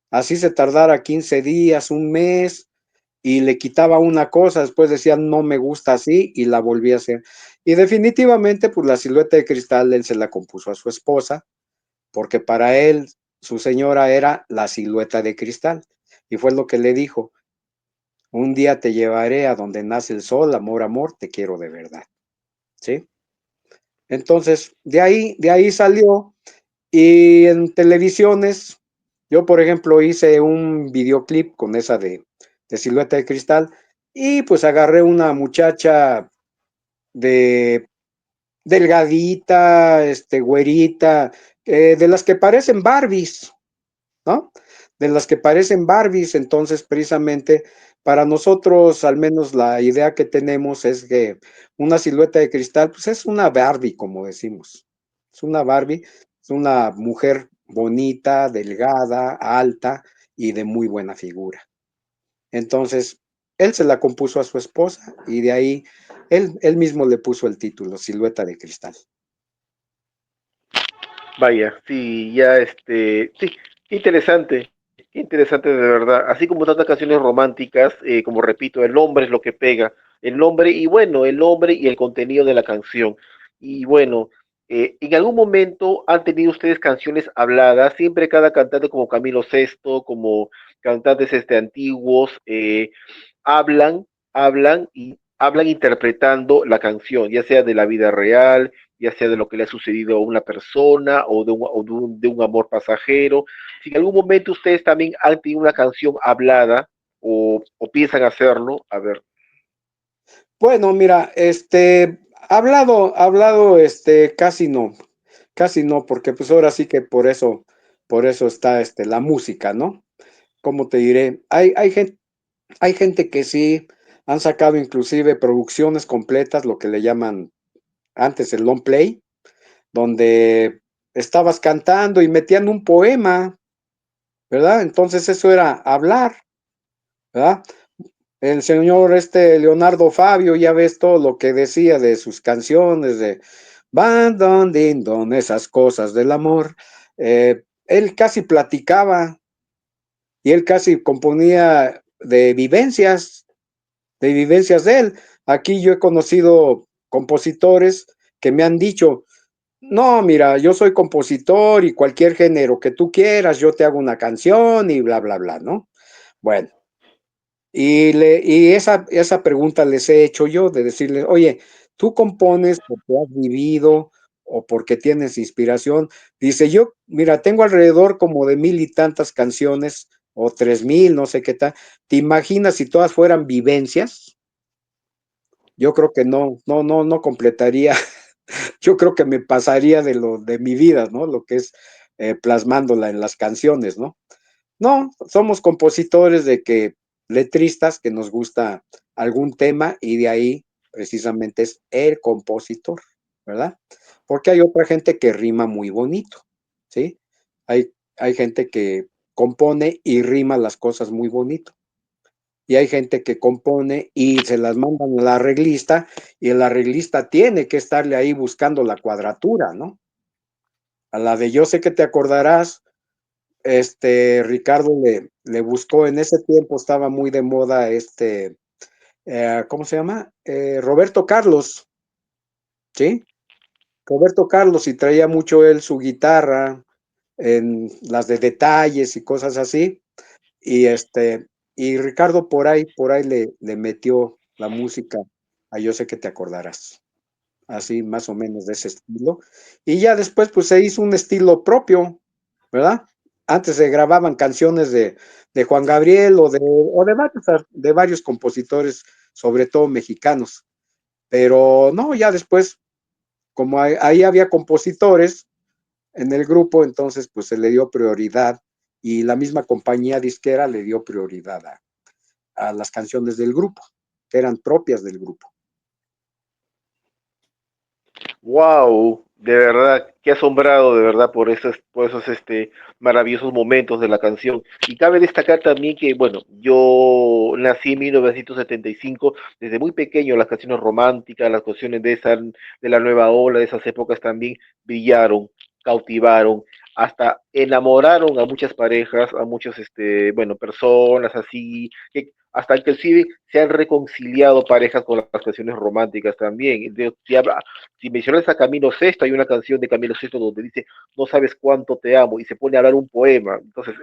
Así se tardara 15 días, un mes, y le quitaba una cosa, después decía, no me gusta así, y la volvía a hacer. Y definitivamente, pues la silueta de cristal, él se la compuso a su esposa, porque para él, su señora era la silueta de cristal. Y fue lo que le dijo, un día te llevaré a donde nace el sol, amor, amor, te quiero de verdad. ¿Sí? Entonces, de ahí salió, y en televisiones, yo por ejemplo hice un videoclip con esa de silueta de cristal, y pues agarré una muchacha de delgadita, güerita, de las que parecen Barbies, ¿no? De las que parecen Barbies, entonces precisamente para nosotros, al menos la idea que tenemos es que una silueta de cristal, pues es una Barbie, como decimos. Es una Barbie, es una mujer bonita, delgada, alta y de muy buena figura. Entonces, él se la compuso a su esposa y de ahí él mismo le puso el título, Silueta de Cristal. Vaya, sí, ya sí, qué interesante de verdad. Así como tantas canciones románticas, como repito, el nombre es lo que pega, el nombre y bueno, el nombre y el contenido de la canción. Y bueno, en algún momento han tenido ustedes canciones habladas, siempre cada cantante como Camilo Sesto, como cantantes antiguos, hablan interpretando la canción, ya sea de la vida real, ya sea de lo que le ha sucedido a una persona o de un amor pasajero. Si en algún momento ustedes también han tenido una canción hablada o piensan hacerlo, a ver. Bueno, mira, hablado, casi no, porque pues ahora sí que por eso está, la música, ¿no? ¿Cómo te diré? Hay gente que sí han sacado inclusive producciones completas, lo que le llaman antes el long play, donde estabas cantando y metían un poema, ¿verdad? Entonces eso era hablar, ¿verdad? El señor Leonardo Fabio, ya ves todo lo que decía de sus canciones, de Van Don Din Don, esas cosas del amor. Él casi platicaba y él casi componía de vivencias de él. Aquí yo he conocido compositores que me han dicho, no, mira, yo soy compositor y cualquier género que tú quieras, yo te hago una canción y bla, bla, bla, ¿no? Bueno, y esa pregunta les he hecho yo, de decirles, oye, tú compones porque has vivido o porque tienes inspiración. Dice, yo, mira, tengo alrededor como de 1000 y tantas canciones o 3000, no sé qué tal. ¿Te imaginas si todas fueran vivencias? Yo creo que no completaría. Yo creo que me pasaría de lo de mi vida, ¿no? Lo que es plasmándola en las canciones, ¿no? No, somos compositores de que, letristas que nos gusta algún tema y de ahí precisamente es el compositor, ¿verdad? Porque hay otra gente que rima muy bonito, ¿sí? Hay gente que compone y rima las cosas muy bonito. Y hay gente que compone y se las mandan al arreglista y el arreglista tiene que estarle ahí buscando la cuadratura, ¿no? A la de yo sé que te acordarás, Ricardo le buscó, en ese tiempo estaba muy de moda ¿cómo se llama? Roberto Carlos, ¿sí? Roberto Carlos y traía mucho él su guitarra en las de detalles y cosas así, y y Ricardo por ahí le metió la música a Yo sé que te acordarás, así más o menos de ese estilo, y ya después pues se hizo un estilo propio, ¿verdad? Antes se grababan canciones de Juan Gabriel de varios compositores, sobre todo mexicanos, pero no, ya después, como ahí había compositores en el grupo, entonces pues se le dio prioridad y la misma compañía disquera le dio prioridad a las canciones del grupo, que eran propias del grupo. Wow, de verdad, qué asombrado de verdad por esos maravillosos momentos de la canción. Y cabe destacar también que, bueno, yo nací en 1975, desde muy pequeño las canciones románticas, las canciones de la nueva ola, de esas épocas también brillaron, cautivaron, hasta enamoraron a muchas parejas, a muchas, bueno, personas así, que hasta inclusive se han reconciliado parejas con las canciones románticas también. Entonces, si mencionas a Camilo Sesto, hay una canción de Camilo Sesto donde dice, no sabes cuánto te amo, y se pone a hablar un poema. Entonces,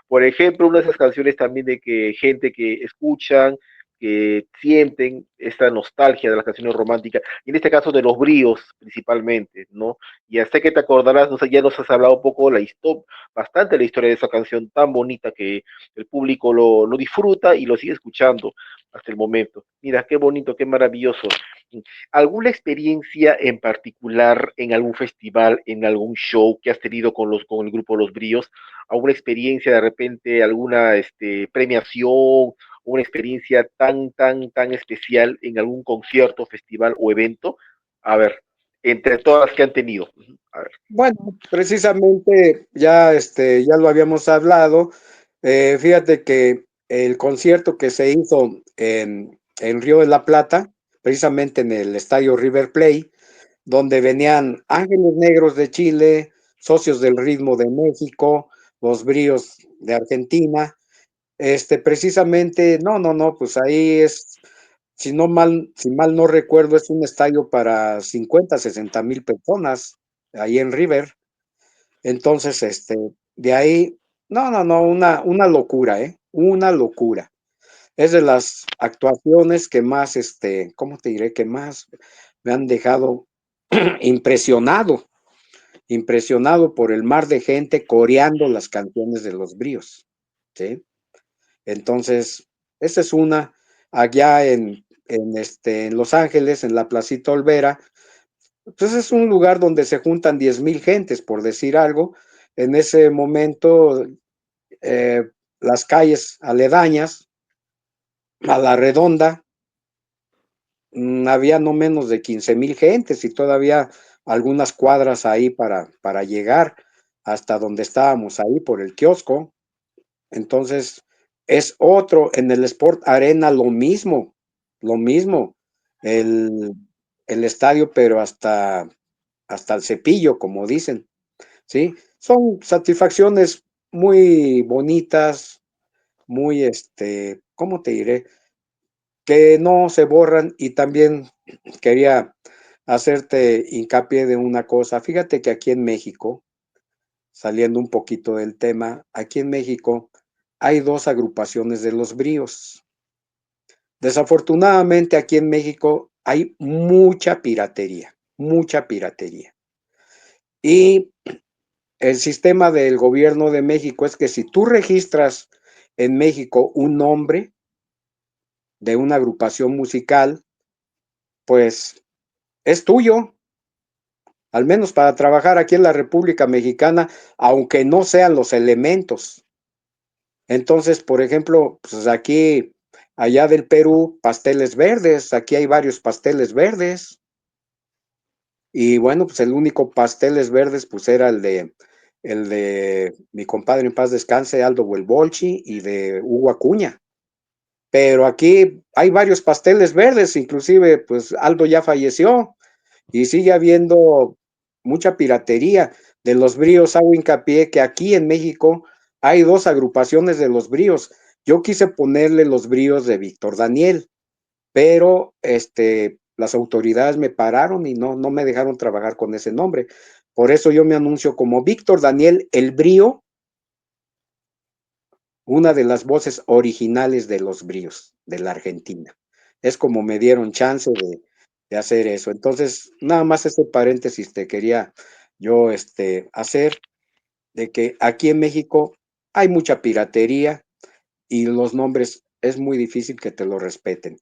por ejemplo, una de esas canciones también de que gente que escuchan, que sienten esta nostalgia de las canciones románticas, y en este caso de los bríos principalmente, ¿no? Y hasta que te acordarás, no sé, ya nos has hablado un poco bastante la historia de esa canción tan bonita que el público lo disfruta y lo sigue escuchando hasta el momento. Mira, qué bonito, qué maravilloso. ¿Alguna experiencia en particular en algún festival, en algún show que has tenido con el grupo Los Bríos? ¿Alguna experiencia de repente, alguna premiación, una experiencia tan especial en algún concierto, festival o evento? A ver, entre todas las que han tenido. A ver. Bueno, precisamente ya lo habíamos hablado. Fíjate que el concierto que se hizo en Río de la Plata, precisamente en el estadio River Plate, donde venían Ángeles Negros de Chile, Socios del Ritmo de México, Los Bríos de Argentina, precisamente, no, pues ahí es, si mal no recuerdo, es un estadio para 50, 60 mil personas, ahí en River. Entonces, de ahí, no, una locura, ¿eh? Una locura. Es de las actuaciones que más, ¿cómo te diré? Que más me han dejado impresionado, impresionado por el mar de gente coreando las canciones de los bríos, ¿sí? Entonces, esa es una, allá en Los Ángeles, en la Placita Olvera, pues es un lugar donde se juntan 10,000 gentes, por decir algo. En ese momento, las calles aledañas a la redonda, había no menos de 15,000 gentes y todavía algunas cuadras ahí para llegar hasta donde estábamos ahí por el kiosco. Entonces, es otro, en el Sport Arena lo mismo, el, el estadio, pero hasta el cepillo, como dicen, ¿sí? Son satisfacciones muy bonitas, muy, ¿cómo te diré? Que no se borran y también quería hacerte hincapié de una cosa. Fíjate que aquí en México, saliendo un poquito del tema, aquí en México hay dos agrupaciones de los bríos. Desafortunadamente aquí en México hay mucha piratería, mucha piratería. Y el sistema del gobierno de México es que si tú registras en México un nombre de una agrupación musical, pues es tuyo, al menos para trabajar aquí en la República Mexicana, aunque no sean los elementos. Entonces, por ejemplo, pues aquí, allá del Perú, pasteles verdes, aquí hay varios pasteles verdes. Y bueno, pues el único pasteles verdes, pues era el de mi compadre en paz descanse, Aldo Huelbolchi, y de Hugo Acuña. Pero aquí hay varios pasteles verdes, inclusive, pues Aldo ya falleció y sigue habiendo mucha piratería. De los bríos hago hincapié que aquí en México hay dos agrupaciones de los bríos. Yo quise ponerle los bríos de Víctor Daniel, pero las autoridades me pararon y no me dejaron trabajar con ese nombre. Por eso yo me anuncio como Víctor Daniel el Brío, una de las voces originales de los bríos de la Argentina. Es como me dieron chance de hacer eso. Entonces, nada más este paréntesis te quería yo hacer de que aquí en México hay mucha piratería y los nombres es muy difícil que te lo respeten.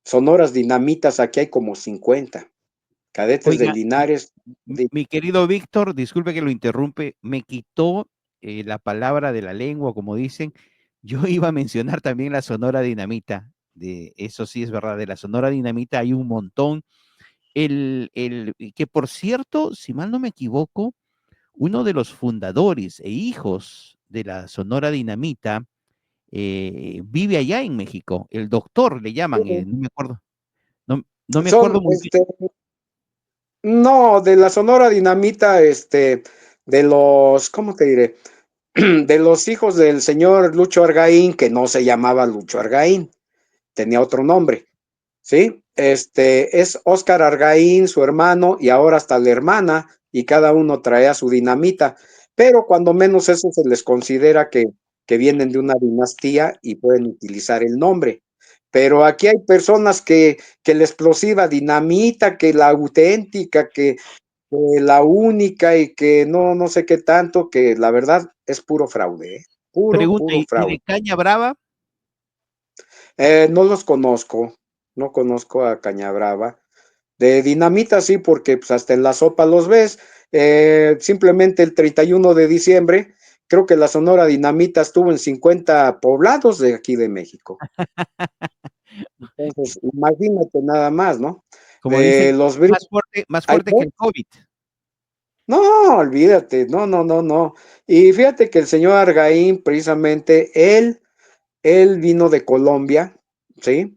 Sonoras dinamitas, aquí hay como 50. Cadetes de Oiga, Linares. mi querido Víctor, disculpe que lo interrumpe, me quitó la palabra de la lengua, como dicen. Yo iba a mencionar también la Sonora Dinamita, de eso sí es verdad, de la Sonora Dinamita hay un montón. Que por cierto, si mal no me equivoco, uno de los fundadores e hijos de la Sonora Dinamita vive allá en México. El doctor le llaman, no me acuerdo, no me Son, acuerdo muy bien. no, de la Sonora Dinamita, de los, ¿cómo te diré? De los hijos del señor Lucho Argaín, que no se llamaba Lucho Argaín, tenía otro nombre, ¿sí? Es Óscar Argaín, su hermano, y ahora hasta la hermana, y cada uno trae a su dinamita, pero cuando menos eso se les considera que vienen de una dinastía y pueden utilizar el nombre. Pero aquí hay personas que la explosiva dinamita, que la auténtica, que la única y que no sé qué tanto, que la verdad es puro fraude, ¿eh? Puro, Pregunta, puro ¿y de fraude. Caña Brava? No los conozco, no conozco a Cañabrava. De dinamita sí, porque pues, hasta en la sopa los ves. Simplemente el 31 de diciembre, creo que la Sonora Dinamita estuvo en 50 poblados de aquí de México. Entonces, imagínate nada más, ¿no? Como dicen, Los más hay fuerte que el COVID. no, olvídate, no. Y fíjate que el señor Argaín, precisamente, él vino de Colombia, ¿sí?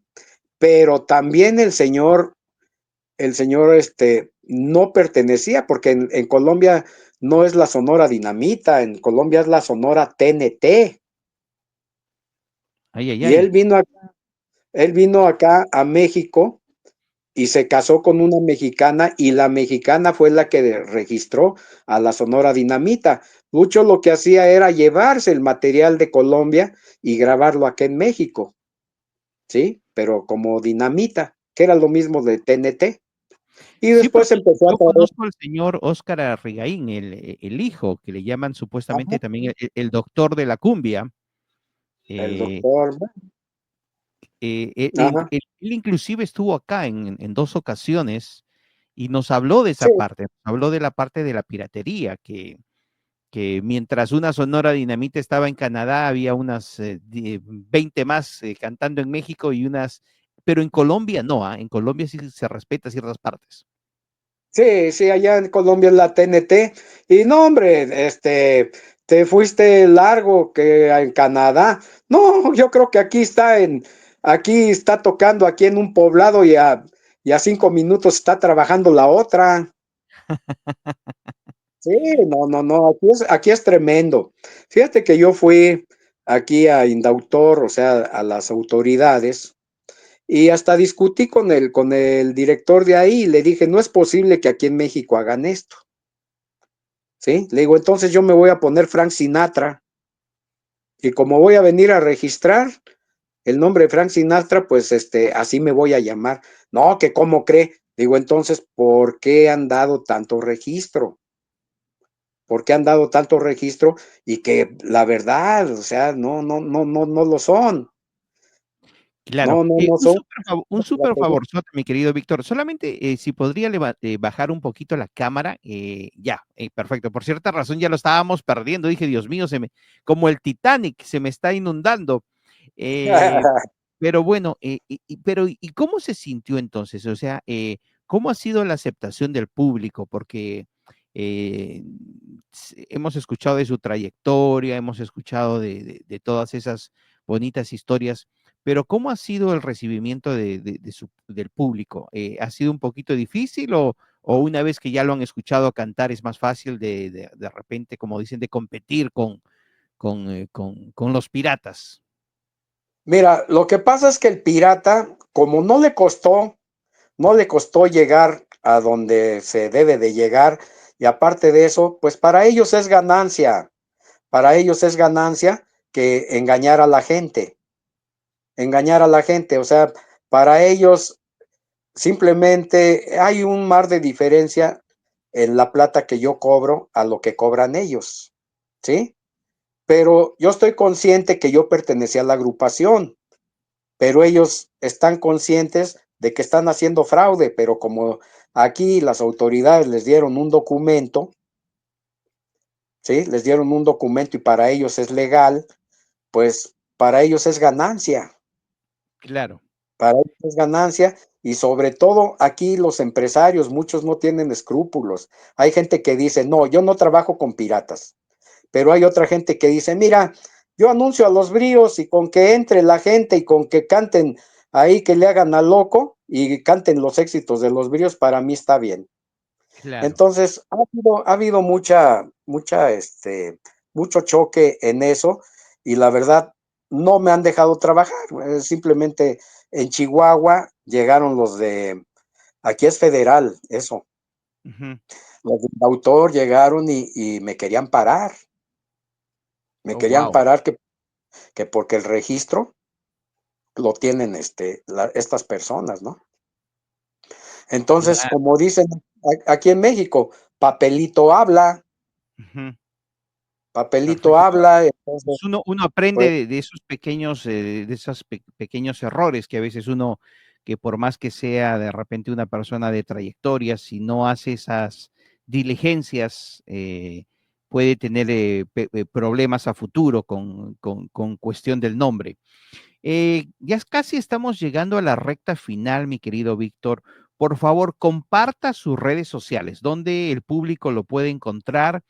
Pero también el señor, no pertenecía, porque en Colombia no es la Sonora Dinamita, en Colombia es la Sonora TNT. Ay, ay, Y ay. él vino acá a México y se casó con una mexicana y la mexicana fue la que registró a la Sonora Dinamita. Mucho lo que hacía era llevarse el material de Colombia y grabarlo acá en México, ¿sí? Pero como dinamita, que era lo mismo de TNT. Y Sí, después porque empezó a yo traer, conozco al señor Óscar Arrigaín, el hijo, que le llaman supuestamente también el doctor de la cumbia. el Eh, doctor, ajá, él inclusive estuvo acá en dos ocasiones y nos habló de esa sí, parte, nos habló de la parte de la piratería, que mientras una Sonora Dinamita estaba en Canadá, había unas 20 más cantando en México y pero en Colombia no, ¿ah? En Colombia sí se respeta ciertas partes. sí, allá en Colombia es la TNT. Y no, hombre, te fuiste largo que en Canadá. No, yo creo que aquí está tocando aquí en un poblado y a 5 minutos está trabajando la otra. Sí, no, aquí es tremendo. Fíjate que yo fui aquí a Indautor, o sea, a las autoridades, y hasta discutí con el director de ahí y le dije, no es posible que aquí en México hagan esto, ¿sí? Le digo, entonces yo me voy a poner Frank Sinatra y como voy a venir a registrar, el nombre de Frank Sinatra, pues así me voy a llamar. No, que cómo cree. Digo, entonces, ¿por qué han dado tanto registro? ¿Por qué han dado tanto registro? Y que la verdad, o sea, no lo son. Claro, No un son. un súper favorzote, mi querido Víctor. Solamente si podría bajar un poquito la cámara, ya, perfecto. Por cierta razón ya lo estábamos perdiendo. Dije, Dios mío, como el Titanic, se me está inundando. Eh, pero bueno, ¿y cómo se sintió entonces? O sea, ¿cómo ha sido la aceptación del público? Porque eh, hemos escuchado de su trayectoria, hemos escuchado de todas esas bonitas historias, pero ¿cómo ha sido el recibimiento del público? ¿Ha sido un poquito difícil o una vez que ya lo han escuchado cantar es más fácil de repente, como dicen, de competir con los piratas? Mira, lo que pasa es que el pirata, como no le costó llegar a donde se debe de llegar, y aparte de eso, pues para ellos es ganancia que engañar a la gente, o sea, para ellos simplemente hay un mar de diferencia en la plata que yo cobro a lo que cobran ellos, ¿sí? Pero yo estoy consciente que yo pertenecía a la agrupación, pero ellos están conscientes de que están haciendo fraude, pero como aquí las autoridades les dieron un documento, ¿sí? Les dieron un documento y para ellos es legal, pues para ellos es ganancia, Claro. para ellos es ganancia y sobre todo aquí los empresarios, muchos no tienen escrúpulos. Hay gente que dice, no, yo no trabajo con piratas, pero hay otra gente que dice, mira, yo anuncio a los bríos y con que entre la gente y con que canten ahí, que le hagan al loco y canten los éxitos de los bríos, para mí está bien. Claro. Entonces, ha habido mucho choque en eso y la verdad no me han dejado trabajar. Simplemente en Chihuahua llegaron aquí es federal, eso. Ujú. Los del autor llegaron y me querían parar. Me Oh, querían wow. parar que porque el registro lo tienen estas personas, ¿no? Entonces, Claro. como dicen aquí en México, papelito habla, Ujú. papelito Perfecto. habla, Pues entonces, uno aprende pues, de esos pequeños, de esos pequeños errores que a veces uno, que por más que sea de repente una persona de trayectoria, si no hace esas diligencias, puede tener problemas a futuro con cuestión del nombre. Ya casi estamos llegando a la recta final, mi querido Víctor. Por favor, comparta sus redes sociales, donde el público lo puede encontrar,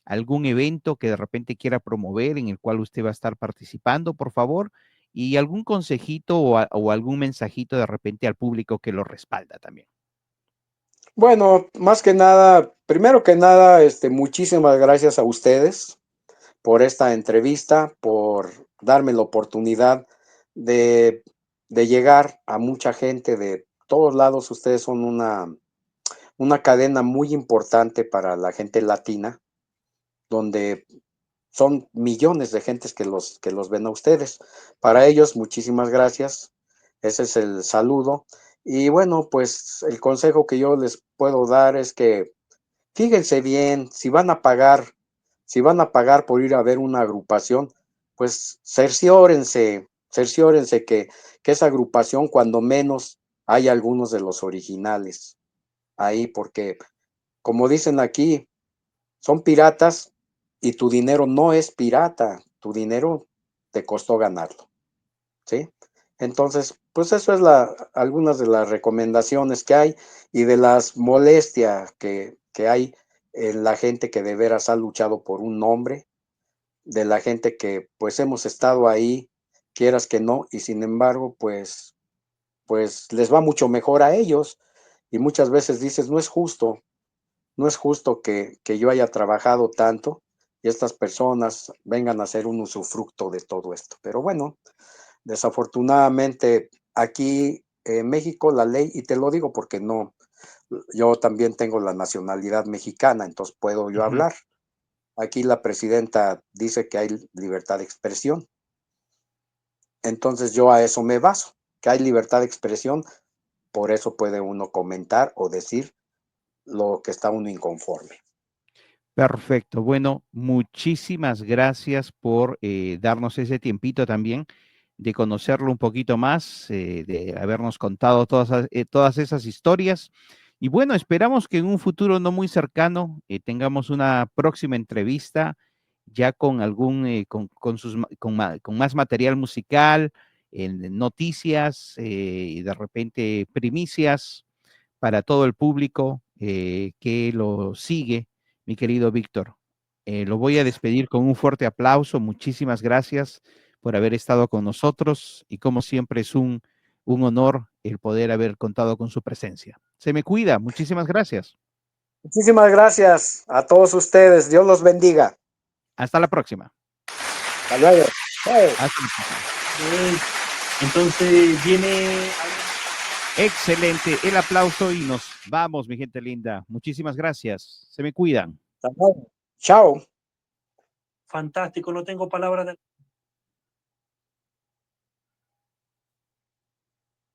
algún evento que de repente quiera promover en el cual usted va a estar participando, por favor, y algún consejito o algún mensajito de repente al público que lo respalda también. bueno, más que nada, primero que nada, muchísimas gracias a ustedes por esta entrevista, por darme la oportunidad de, de llegar a mucha gente de todos lados. Ustedes son una cadena muy importante para la gente latina, donde son millones de gentes que los ven a ustedes. Para ellos, muchísimas gracias. Ese es el saludo. Y bueno, pues el consejo que yo les puedo dar es que fíjense bien, si van a pagar por ir a ver una agrupación, pues cerciórense que esa agrupación, cuando menos, hay algunos de los originales ahí, porque como dicen aquí, son piratas y tu dinero no es pirata, tu dinero te costó ganarlo, ¿sí? Entonces, pues eso es algunas de las recomendaciones que hay y de las molestias que hay en la gente que de veras ha luchado por un nombre, de la gente que pues hemos estado ahí, quieras que no, y sin embargo, pues les va mucho mejor a ellos y muchas veces dices, no es justo que yo haya trabajado tanto y estas personas vengan a ser un usufructo de todo esto. Pero bueno, desafortunadamente aquí en México la ley, y te lo digo porque no, yo también tengo la nacionalidad mexicana, entonces puedo yo Ujú. hablar. Aquí la presidenta dice que hay libertad de expresión Entonces yo a eso me baso, que hay libertad de expresión, por eso puede uno comentar o decir lo que está uno inconforme. Perfecto. Bueno, muchísimas gracias por darnos ese tiempito también de conocerlo un poquito más, de habernos contado todas esas historias. Y bueno, esperamos que en un futuro no muy cercano tengamos una próxima entrevista ya con con más material musical, noticias, y de repente primicias para todo el público que lo sigue, mi querido Víctor. Lo voy a despedir con un fuerte aplauso. Muchísimas gracias por haber estado con nosotros y como siempre es un honor el poder haber contado con su presencia. Se me cuida. Muchísimas gracias. Muchísimas gracias a todos ustedes. Dios los bendiga. Hasta la próxima. Hasta luego. Chao. Hasta la próxima. Entonces viene... Excelente el aplauso y nos vamos, mi gente linda. Muchísimas gracias. Se me cuidan. Hasta luego. Chao. Fantástico, no tengo palabras de...